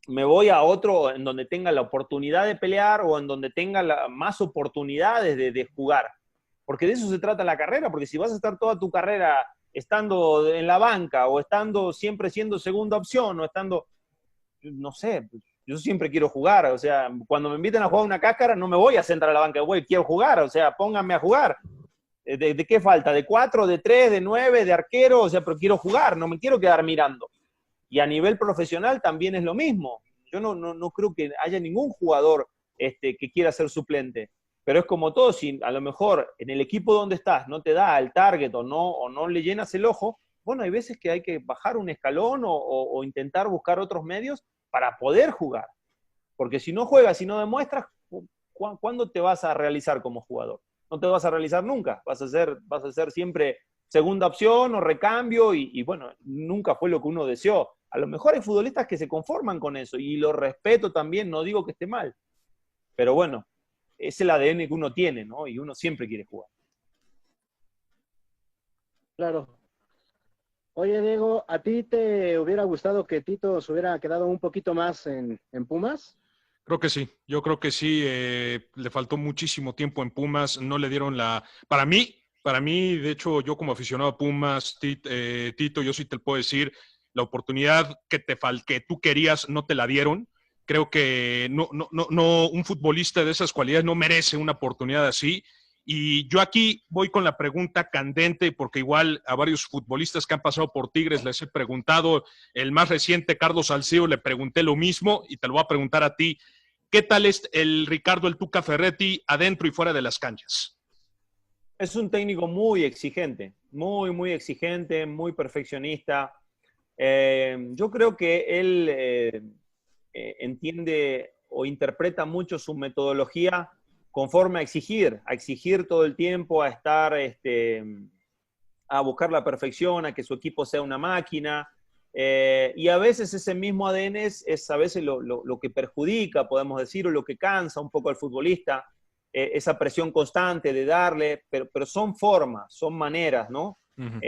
Me voy a otro en donde tenga la oportunidad de pelear o en donde tenga más oportunidades de jugar. Porque de eso se trata la carrera, porque si vas a estar toda tu carrera estando en la banca o estando siempre siendo segunda opción o estando... no sé, yo siempre quiero jugar, o sea, cuando me inviten a jugar una cáscara no me voy a sentar a la banca, güey, quiero jugar, o sea, pónganme a jugar. ¿De qué falta? ¿De 4, de 3, de 9, de arquero? O sea, pero quiero jugar, no me quiero quedar mirando. Y a nivel profesional también es lo mismo. Yo no creo que haya ningún jugador que quiera ser suplente. Pero es como todo, si a lo mejor en el equipo donde estás no te da el target o no le llenas el ojo, bueno, hay veces que hay que bajar un escalón o intentar buscar otros medios para poder jugar. Porque si no juegas, si no demuestras, ¿cuándo te vas a realizar como jugador? No te vas a realizar nunca. Vas a ser siempre segunda opción o recambio y bueno, nunca fue lo que uno deseó. A lo mejor hay futbolistas que se conforman con eso y lo respeto también, no digo que esté mal. Pero bueno, es el ADN que uno tiene, ¿no? Y uno siempre quiere jugar. Claro. Oye, Diego, ¿a ti te hubiera gustado que Tito se hubiera quedado un poquito más en Pumas? Creo que sí, yo creo que sí, le faltó muchísimo tiempo en Pumas, no le dieron la... Para mí, de hecho, yo como aficionado a Pumas, Tito, yo sí te puedo decir, la oportunidad que tú querías no te la dieron. Creo que no, un futbolista de esas cualidades no merece una oportunidad así. Y yo aquí voy con la pregunta candente, porque igual a varios futbolistas que han pasado por Tigres les he preguntado, el más reciente, Carlos Salcedo, le pregunté lo mismo y te lo voy a preguntar a ti. ¿Qué tal es el Ricardo El Tuca Ferretti adentro y fuera de las canchas? Es un técnico muy exigente, muy exigente, muy perfeccionista. Yo creo que él entiende o interpreta mucho su metodología conforme a exigir todo el tiempo, a estar, a buscar la perfección, a que su equipo sea una máquina, y a veces ese mismo ADN es a veces lo que perjudica, podemos decir, o lo que cansa un poco al futbolista, esa presión constante de darle, pero son formas, son maneras, ¿no? Uh-huh.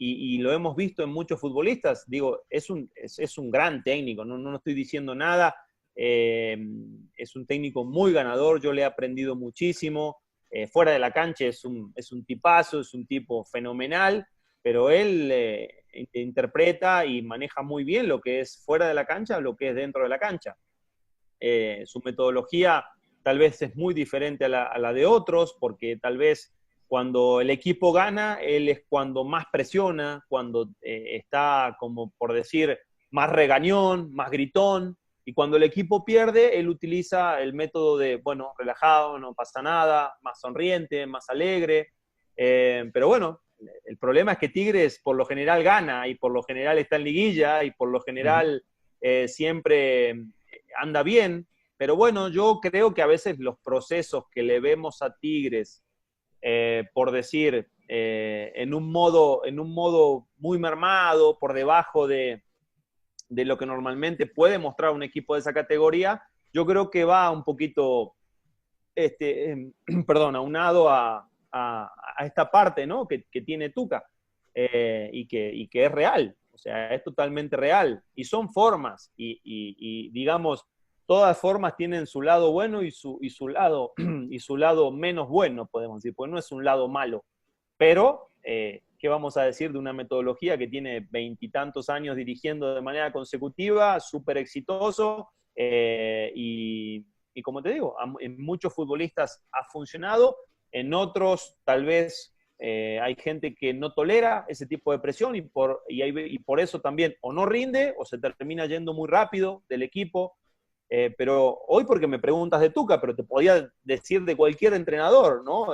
Y lo hemos visto en muchos futbolistas, digo, es un gran técnico, no estoy diciendo nada, es un técnico muy ganador, yo le he aprendido muchísimo, fuera de la cancha es un tipazo, es un tipo fenomenal, pero él interpreta y maneja muy bien lo que es fuera de la cancha, lo que es dentro de la cancha. Su metodología tal vez es muy diferente a la de otros, porque tal vez cuando el equipo gana, él es cuando más presiona, cuando está, como por decir, más regañón, más gritón, y cuando el equipo pierde, él utiliza el método de, bueno, relajado, no pasa nada, más sonriente, más alegre, pero bueno, el problema es que Tigres por lo general gana, y por lo general está en liguilla, y por lo general siempre anda bien, pero bueno, yo creo que a veces los procesos que le vemos a Tigres, por decir, en un modo muy mermado, por debajo de lo que normalmente puede mostrar un equipo de esa categoría, yo creo que va un poquito, aunado a esta parte, ¿no? que tiene Tuca, y que es real, o sea, es totalmente real, y son formas, y digamos, todas formas tienen su lado bueno y su lado menos bueno, podemos decir, porque no es un lado malo. Pero, ¿qué vamos a decir de una metodología que tiene 20 y tantos años dirigiendo de manera consecutiva, súper exitoso, y como te digo, en muchos futbolistas ha funcionado, en otros tal vez hay gente que no tolera ese tipo de presión y por eso también o no rinde o se termina yendo muy rápido del equipo. Pero hoy porque me preguntas de Tuca, pero te podía decir de cualquier entrenador, ¿no?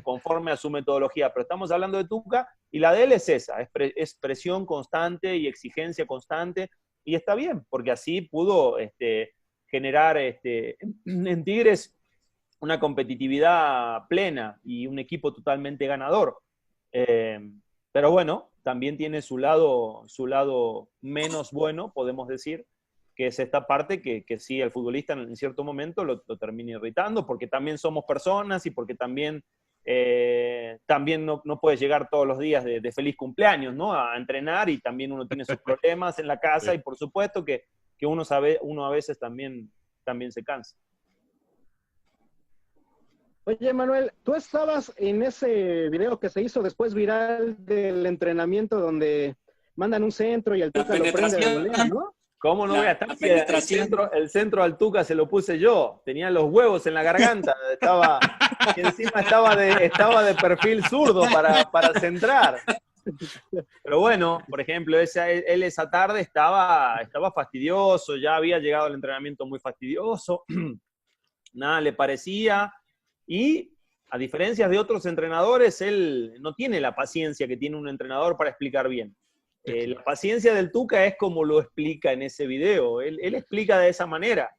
Conforme a su metodología, pero estamos hablando de Tuca y la de él es esa, es presión constante y exigencia constante, y está bien, porque así pudo generar en Tigres una competitividad plena y un equipo totalmente ganador. Pero bueno, también tiene su lado menos bueno, podemos decir, que es esta parte que sí, el futbolista en cierto momento lo termina irritando, porque también somos personas y porque también no puedes llegar todos los días de feliz cumpleaños, ¿no? A entrenar, y también uno tiene sus problemas en la casa, sí. Y por supuesto que uno a veces también se cansa. Oye, Manuel, tú estabas en ese video que se hizo después viral del entrenamiento donde mandan un centro y el Tuca lo prende de volea, ¿no? ¿Cómo no voy a estar? El centro al Tuca se lo puse yo. Tenía los huevos en la garganta. Y encima estaba de perfil zurdo para centrar. Pero bueno, por ejemplo, él esa tarde estaba fastidioso, ya había llegado al entrenamiento muy fastidioso, nada le parecía, y a diferencia de otros entrenadores, él no tiene la paciencia que tiene un entrenador para explicar bien. La paciencia del Tuca es como lo explica en ese video, él explica de esa manera.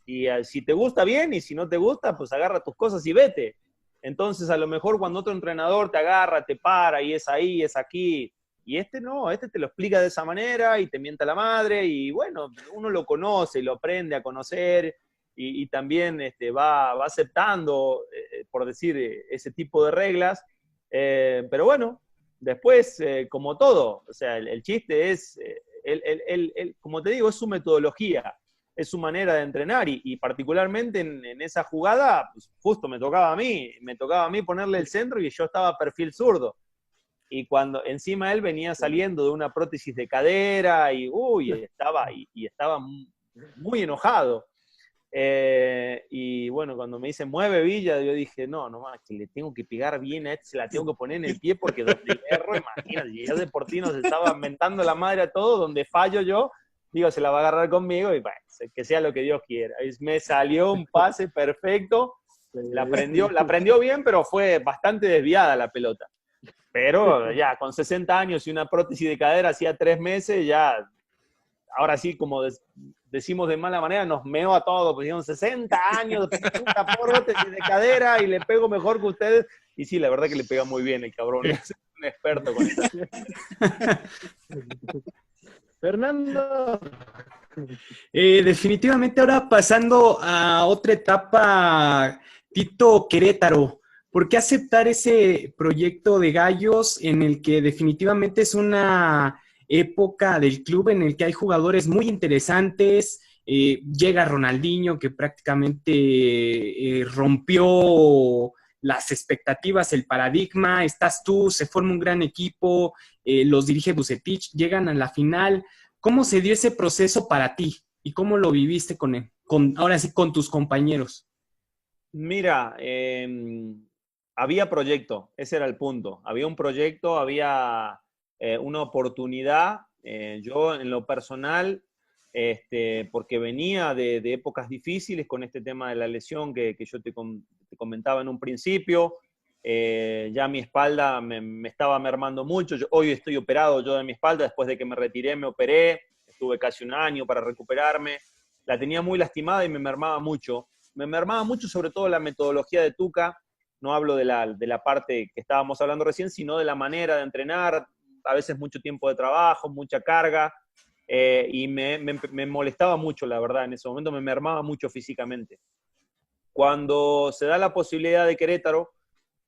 Y si te gusta bien, y si no te gusta, pues agarra tus cosas y vete. Entonces, a lo mejor cuando otro entrenador te agarra, te para, y es ahí, es aquí, y este no, este te lo explica de esa manera, y te mienta la madre, y bueno, uno lo conoce, lo aprende a conocer, y también va aceptando, por decir, ese tipo de reglas. Pero bueno, después, como todo, o sea, el chiste es, como te digo, es su metodología, es su manera de entrenar, y particularmente en esa jugada, pues justo me tocaba a mí ponerle el centro, y yo estaba perfil zurdo. Y cuando encima él venía saliendo de una prótesis de cadera, y estaba muy enojado. Y bueno, cuando me dice mueve Villa, yo dije, no más, que le tengo que pegar bien a este, se la tengo que poner en el pie, porque donde erro, imagínate, ya Deportino se estaba mentando la madre a todo, donde fallo yo, digo, se la va a agarrar conmigo, y bueno, que sea lo que Dios quiera. Y me salió un pase perfecto, la prendió bien, pero fue bastante desviada la pelota. Pero ya, con 60 años y una prótesis de cadera hacía 3 meses, ya, ahora sí, como decimos de mala manera, nos meó a todos, pues dijeron 60 años, puta prótesis de cadera, y le pego mejor que ustedes. Y sí, la verdad que le pega muy bien el cabrón, es un experto con eso. Fernando. Definitivamente ahora pasando a otra etapa, Tito Querétaro. ¿Por qué aceptar ese proyecto de Gallos en el que definitivamente es una época del club en el que hay jugadores muy interesantes? Llega Ronaldinho, que prácticamente rompió las expectativas, el paradigma. Estás tú, se forma un gran equipo, los dirige Vucetich, llegan a la final. ¿Cómo se dio ese proceso para ti? ¿Y cómo lo viviste ahora sí, con tus compañeros? Mira, había proyecto, ese era el punto. Había un proyecto, había una oportunidad. Yo, en lo personal, porque venía de épocas difíciles con este tema de la lesión que yo te comentaba en un principio. Ya mi espalda me estaba mermando mucho. Hoy estoy operado yo de mi espalda, después de que me retiré me operé, estuve casi un año para recuperarme. La tenía muy lastimada y me mermaba mucho. Me mermaba mucho sobre todo la metodología de Tuca. No hablo de la parte que estábamos hablando recién, sino de la manera de entrenar, a veces mucho tiempo de trabajo, mucha carga, y me molestaba mucho, la verdad, en ese momento me mermaba mucho físicamente. Cuando se da la posibilidad de Querétaro,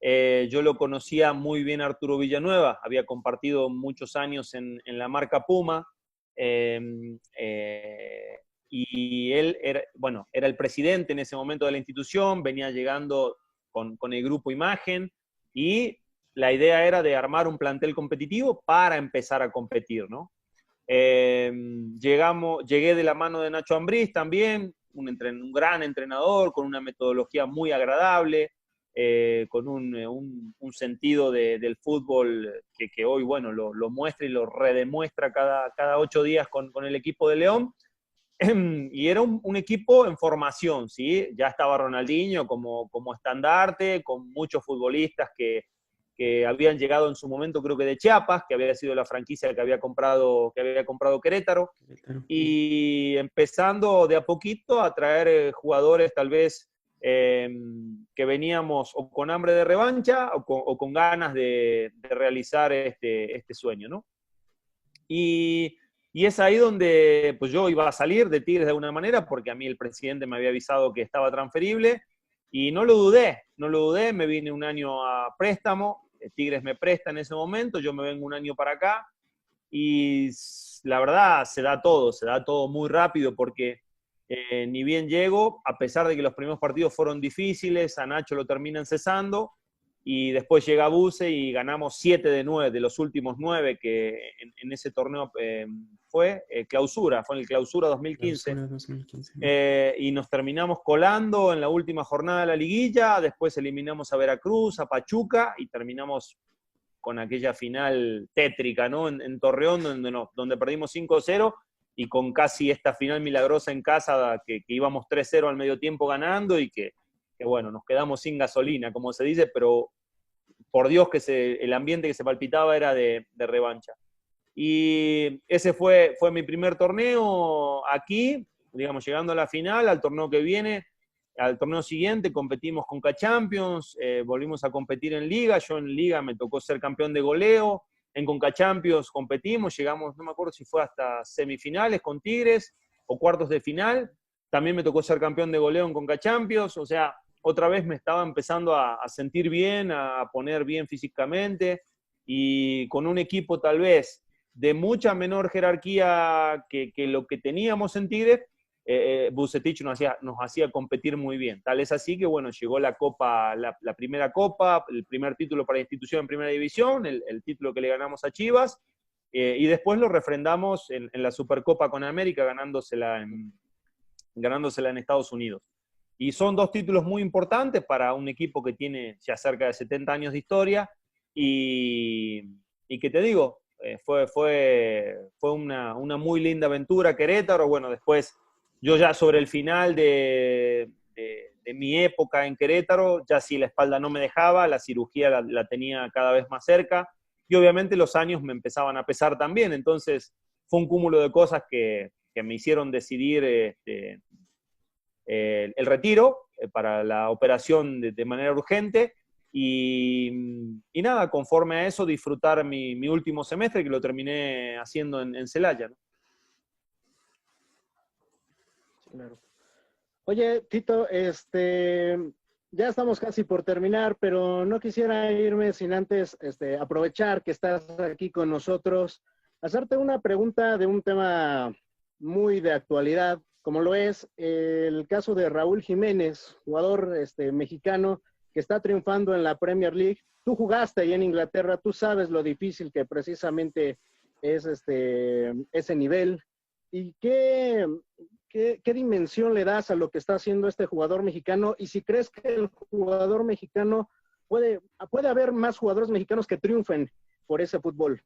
yo lo conocía muy bien a Arturo Villanueva, había compartido muchos años en la marca Puma, y él era el presidente en ese momento de la institución, venía llegando con el grupo Imagen, y la idea era de armar un plantel competitivo para empezar a competir, ¿no? Llegué de la mano de Nacho Ambriz también, un gran entrenador, con una metodología muy agradable, con un sentido del fútbol que hoy, bueno, lo muestra y lo redemuestra cada 8 días con el equipo de León. Y era un equipo en formación, ¿sí? Ya estaba Ronaldinho como estandarte, con muchos futbolistas que habían llegado en su momento, creo que de Chiapas, que había sido la franquicia que había comprado Querétaro, y empezando de a poquito a traer jugadores tal vez que veníamos o con hambre de revancha o con ganas de realizar este sueño, ¿no? Y es ahí donde pues yo iba a salir de Tigres de alguna manera, porque a mí el presidente me había avisado que estaba transferible, y no lo dudé, me vine un año a préstamo, Tigres me presta en ese momento, yo me vengo un año para acá, y la verdad se da todo muy rápido, porque ni bien llego, a pesar de que los primeros partidos fueron difíciles, a Nacho lo terminan cesando, y después llega Buse y ganamos 7 de 9, de los últimos 9 que en ese torneo fue en el Clausura 2015. Y nos terminamos colando en la última jornada de la liguilla, después eliminamos a Veracruz, a Pachuca, y terminamos con aquella final tétrica, ¿no? En Torreón, donde perdimos 5-0, y con casi esta final milagrosa en casa, que íbamos 3-0 al medio tiempo ganando, y que bueno, nos quedamos sin gasolina, como se dice, pero por Dios que el ambiente que se palpitaba era de revancha. Y ese fue mi primer torneo aquí, digamos, llegando a la final. Al torneo que viene, al torneo siguiente, competimos con Conca Champions, volvimos a competir en Liga. Yo en Liga me tocó ser campeón de goleo. En Conca Champions competimos, llegamos, no me acuerdo si fue hasta semifinales con Tigres o cuartos de final. También me tocó ser campeón de goleo en Conca Champions. O sea, otra vez me estaba empezando a sentir bien, a poner bien físicamente, y con un equipo tal vez de mucha menor jerarquía que lo que teníamos en Tigres, Vucetich nos hacía competir muy bien. Tal es así que, bueno, llegó la Copa, la primera Copa, el primer título para la institución en Primera División, el título que le ganamos a Chivas, y después lo refrendamos en la Supercopa con América, ganándosela en Estados Unidos. Y son dos títulos muy importantes para un equipo que tiene ya cerca de 70 años de historia, y que te digo, fue una muy linda aventura Querétaro. Bueno, después yo ya sobre el final de mi época en Querétaro, ya si la espalda no me dejaba, la cirugía la tenía cada vez más cerca, y obviamente los años me empezaban a pesar también. Entonces fue un cúmulo de cosas que me hicieron decidir el retiro para la operación de manera urgente, y nada, conforme a eso, disfrutar mi último semestre, que lo terminé haciendo en Celaya, ¿no? Claro. Oye, Tito, ya estamos casi por terminar, pero no quisiera irme sin antes aprovechar que estás aquí con nosotros, hacerte una pregunta de un tema muy de actualidad, como lo es el caso de Raúl Jiménez, jugador mexicano que está triunfando en la Premier League. Tú jugaste ahí en Inglaterra, tú sabes lo difícil que precisamente es ese nivel. ¿Y qué dimensión le das a lo que está haciendo este jugador mexicano? Y si crees que el jugador mexicano puede haber más jugadores mexicanos que triunfen por ese fútbol.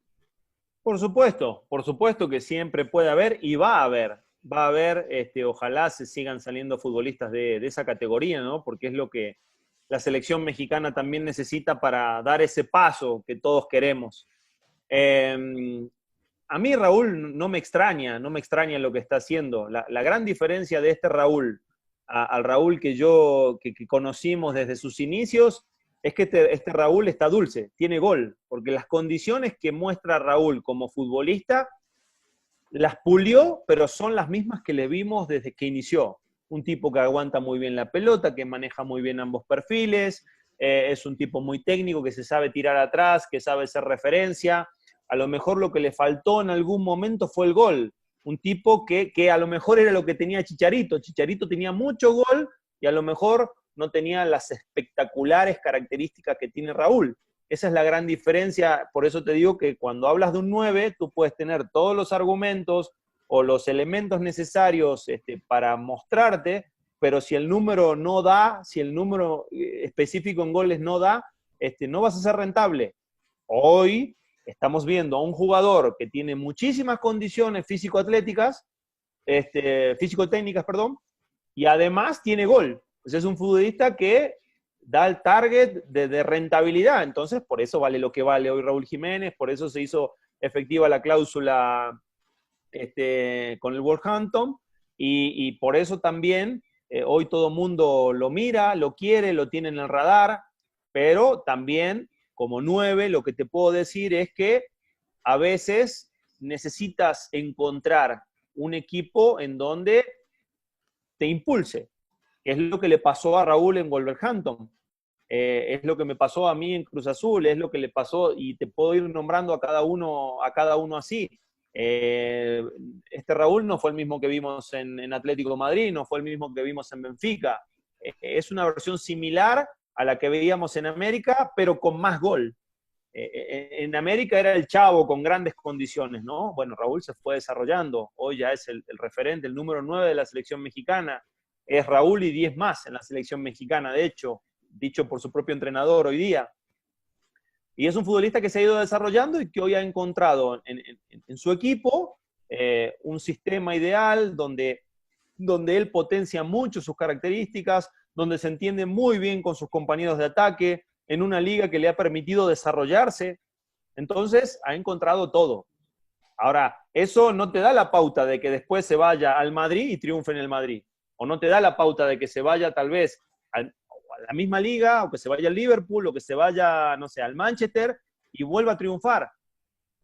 Por supuesto que siempre puede haber, y va a haber, ojalá se sigan saliendo futbolistas de esa categoría, ¿no? Porque es lo que la selección mexicana también necesita para dar ese paso que todos queremos. A mí Raúl no me extraña lo que está haciendo. La gran diferencia de este Raúl al Raúl que conocimos desde sus inicios es que este Raúl está dulce, tiene gol, porque las condiciones que muestra Raúl como futbolista las pulió, pero son las mismas que le vimos desde que inició. Un tipo que aguanta muy bien la pelota, que maneja muy bien ambos perfiles, es un tipo muy técnico, que se sabe tirar atrás, que sabe ser referencia. A lo mejor lo que le faltó en algún momento fue el gol. Un tipo que a lo mejor era lo que tenía Chicharito. Chicharito tenía mucho gol y a lo mejor no tenía las espectaculares características que tiene Raúl. Esa es la gran diferencia. Por eso te digo que cuando hablas de un 9, tú puedes tener todos los argumentos o los elementos necesarios para mostrarte, pero si el número no da, si el número específico en goles no da, no vas a ser rentable. Hoy estamos viendo a un jugador que tiene muchísimas condiciones físico-atléticas, físico-técnicas, perdón, y además tiene gol. Entonces es un futbolista que da el target de rentabilidad. Entonces, por eso vale lo que vale hoy Raúl Jiménez, por eso se hizo efectiva la cláusula con el Wolverhampton, y por eso también hoy todo el mundo lo mira, lo quiere, lo tiene en el radar, pero también como 9 lo que te puedo decir es que a veces necesitas encontrar un equipo en donde te impulse, que es lo que le pasó a Raúl en Wolverhampton, es lo que me pasó a mí en Cruz Azul, es lo que le pasó, y te puedo ir nombrando a cada uno así. Este Raúl no fue el mismo que vimos en Atlético de Madrid, no fue el mismo que vimos en Benfica. Es una versión similar a la que veíamos en América, pero con más gol. En América era el chavo con grandes condiciones, ¿no? Bueno, Raúl se fue desarrollando, hoy ya es el referente, el número 9 de la selección mexicana. Es Raúl y 10 más en la selección mexicana, de hecho, dicho por su propio entrenador hoy día. Y es un futbolista que se ha ido desarrollando y que hoy ha encontrado en su equipo un sistema ideal donde él potencia mucho sus características, donde se entiende muy bien con sus compañeros de ataque, en una liga que le ha permitido desarrollarse. Entonces, ha encontrado todo. Ahora, eso no te da la pauta de que después se vaya al Madrid y triunfe en el Madrid. O no te da la pauta de que se vaya tal vez a la misma liga, o que se vaya al Liverpool, o que se vaya, no sé, al Manchester y vuelva a triunfar.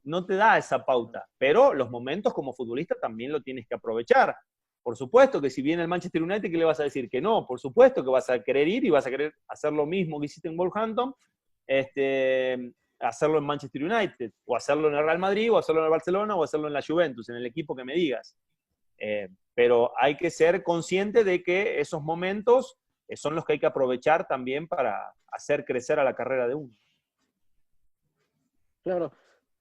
No te da esa pauta. Pero los momentos como futbolista también lo tienes que aprovechar. Por supuesto que si viene el Manchester United, ¿qué le vas a decir? Que no. Por supuesto que vas a querer ir y vas a querer hacer lo mismo que hiciste en Wolverhampton, hacerlo en Manchester United, o hacerlo en el Real Madrid, o hacerlo en el Barcelona, o hacerlo en la Juventus, en el equipo que me digas. Pero hay que ser consciente de que esos momentos son los que hay que aprovechar también para hacer crecer a la carrera de uno. Claro.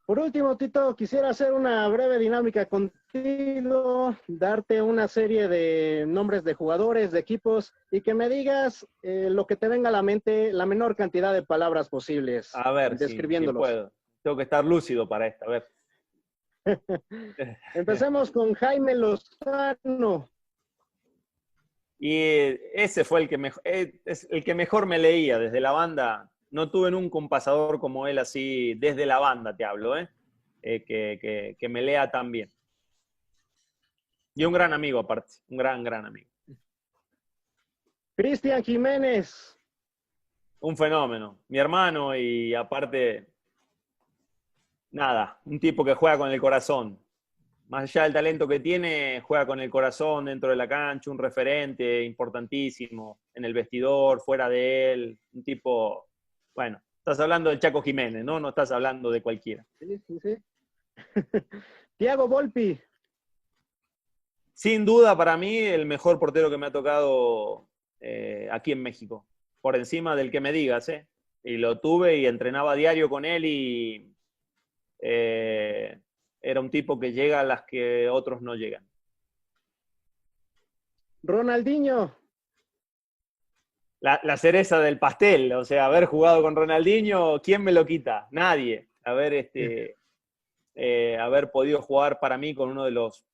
Por último, Tito, quisiera hacer una breve dinámica contigo, darte una serie de nombres de jugadores, de equipos, y que me digas lo que te venga a la mente, la menor cantidad de palabras posibles, A ver, describiéndolos. si puedo. Tengo que estar lúcido para esta, a ver. Empecemos con Jaime Lozano. Y ese fue es el que mejor me leía desde la banda. No tuve nunca un pasador como él así, desde la banda te hablo, que me lea tan bien. Y un gran amigo aparte, un gran amigo. Cristian Jiménez. Un fenómeno. Mi hermano y aparte, nada, un tipo que juega con el corazón. Más allá del talento que tiene, juega con el corazón dentro de la cancha, un referente importantísimo en el vestidor, fuera de él, un tipo, bueno, estás hablando del Chaco Jiménez, ¿no? No estás hablando de cualquiera. Sí. Thiago Volpi. Sin duda, para mí, el mejor portero que me ha tocado aquí en México. Por encima del que me digas, ¿eh? Y lo tuve y entrenaba a diario con él y era un tipo que llega a las que otros no llegan. Ronaldinho. La cereza del pastel, o sea, haber jugado con Ronaldinho, ¿quién me lo quita? Nadie. Haber podido jugar para mí con uno de los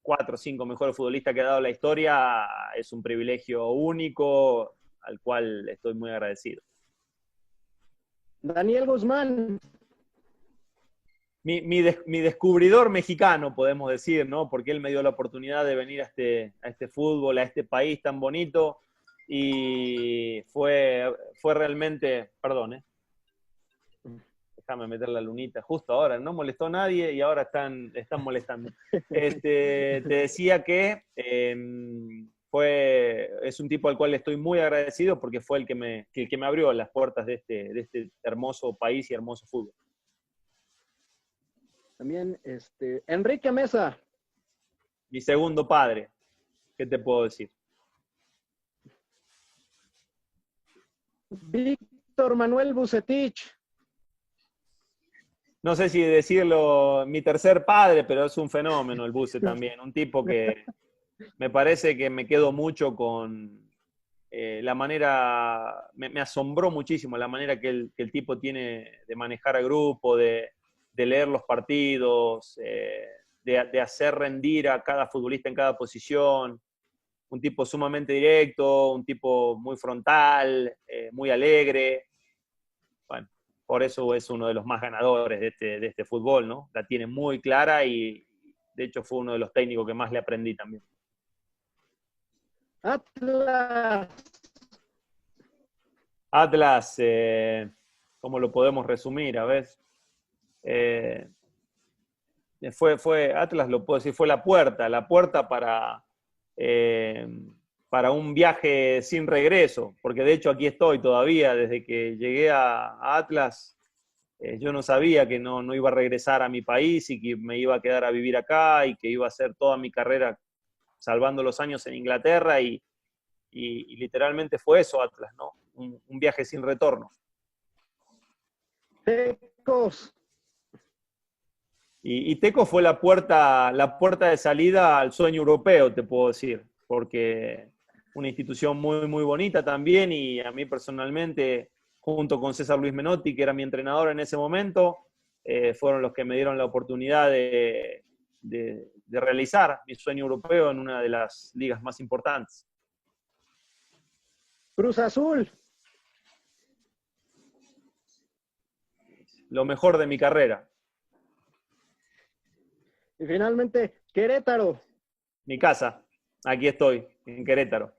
4 o 5 mejores futbolistas que ha dado la historia es un privilegio único al cual estoy muy agradecido. Daniel Guzmán. Mi descubridor mexicano, podemos decir, ¿no? Porque él me dio la oportunidad de venir a este fútbol, a este país tan bonito, y fue realmente, perdón, déjame meter la lunita justo ahora, no molestó a nadie y ahora están molestando. Te decía que es un tipo al cual estoy muy agradecido porque fue el que me abrió las puertas de este hermoso país y hermoso fútbol. También Enrique Mesa. Mi segundo padre, ¿qué te puedo decir? Víctor Manuel Vucetich. No sé si decirlo mi tercer padre, pero es un fenómeno el Buce también. Un tipo que me parece que me quedo mucho con la manera, me asombró muchísimo la manera que el tipo tiene de manejar al grupo, de leer los partidos, de hacer rendir a cada futbolista en cada posición. Un tipo sumamente directo, un tipo muy frontal, muy alegre. Bueno, por eso es uno de los más ganadores de este fútbol, ¿no? La tiene muy clara y de hecho fue uno de los técnicos que más le aprendí también. Atlas, ¿cómo lo podemos resumir? A ver. Atlas, lo puedo decir, fue la puerta para un viaje sin regreso, porque de hecho aquí estoy todavía, desde que llegué a Atlas, yo no sabía que no iba a regresar a mi país y que me iba a quedar a vivir acá y que iba a hacer toda mi carrera salvando los años en Inglaterra y literalmente fue eso Atlas, ¿no? Un viaje sin retorno. Tecos. Y Teco fue la puerta de salida al sueño europeo, te puedo decir, porque una institución muy, muy bonita también y a mí personalmente junto con César Luis Menotti, que era mi entrenador en ese momento, fueron los que me dieron la oportunidad de realizar mi sueño europeo en una de las ligas más importantes. Cruz Azul. Lo mejor de mi carrera. Y finalmente, Querétaro. Mi casa. Aquí estoy, en Querétaro.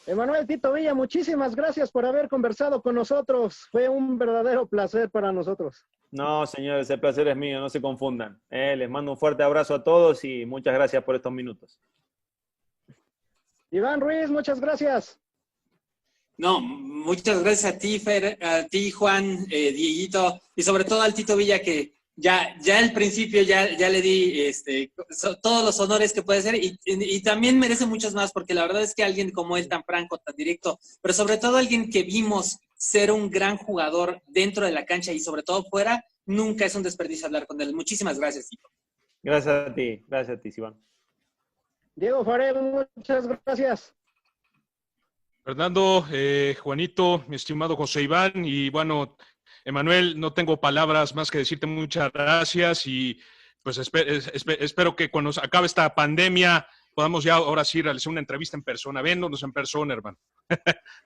Emanuel Tito Villa, muchísimas gracias por haber conversado con nosotros. Fue un verdadero placer para nosotros. No, señores, el placer es mío, no se confundan. Les mando un fuerte abrazo a todos y muchas gracias por estos minutos. Iván Ruiz, muchas gracias. No, muchas gracias a ti, Fer, a ti, Juan, Dieguito, y sobre todo al Tito Villa, que ya al principio ya le di todos los honores que puede ser, y también merece muchos más, porque la verdad es que alguien como él, tan franco, tan directo, pero sobre todo alguien que vimos ser un gran jugador dentro de la cancha y sobre todo fuera, nunca es un desperdicio hablar con él. Muchísimas gracias, Tito. Gracias a ti, Iván. Diego Farel, muchas gracias. Fernando, Juanito, mi estimado José Iván, y bueno, Emanuel, no tengo palabras más que decirte muchas gracias y pues espero que cuando acabe esta pandemia podamos ya ahora sí realizar una entrevista en persona, viéndonos en persona, hermano.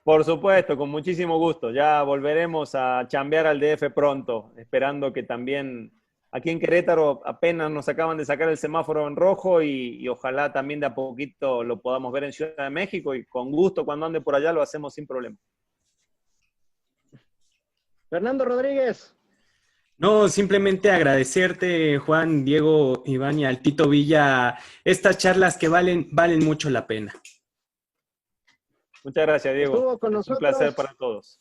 Por supuesto, con muchísimo gusto. Ya volveremos a chambear al DF pronto, esperando que también aquí en Querétaro apenas nos acaban de sacar el semáforo en rojo y ojalá también de a poquito lo podamos ver en Ciudad de México y con gusto cuando ande por allá lo hacemos sin problema. Fernando Rodríguez. No, simplemente agradecerte, Juan, Diego, Iván y al Tito Villa, estas charlas que valen mucho la pena. Muchas gracias, Diego. Estuvo con nosotros, un placer para todos.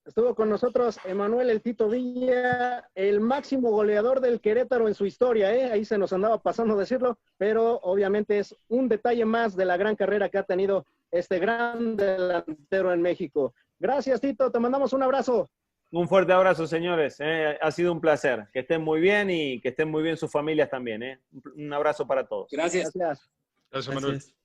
Estuvo con nosotros Emanuel el Tito Villa, el máximo goleador del Querétaro en su historia, ahí se nos andaba pasando decirlo, pero obviamente es un detalle más de la gran carrera que ha tenido este gran delantero en México. Gracias, Tito, te mandamos un abrazo. Un fuerte abrazo, señores. Ha sido un placer. Que estén muy bien y que estén muy bien sus familias también. Un abrazo para todos. Gracias. Gracias. Gracias, Manuel. Gracias.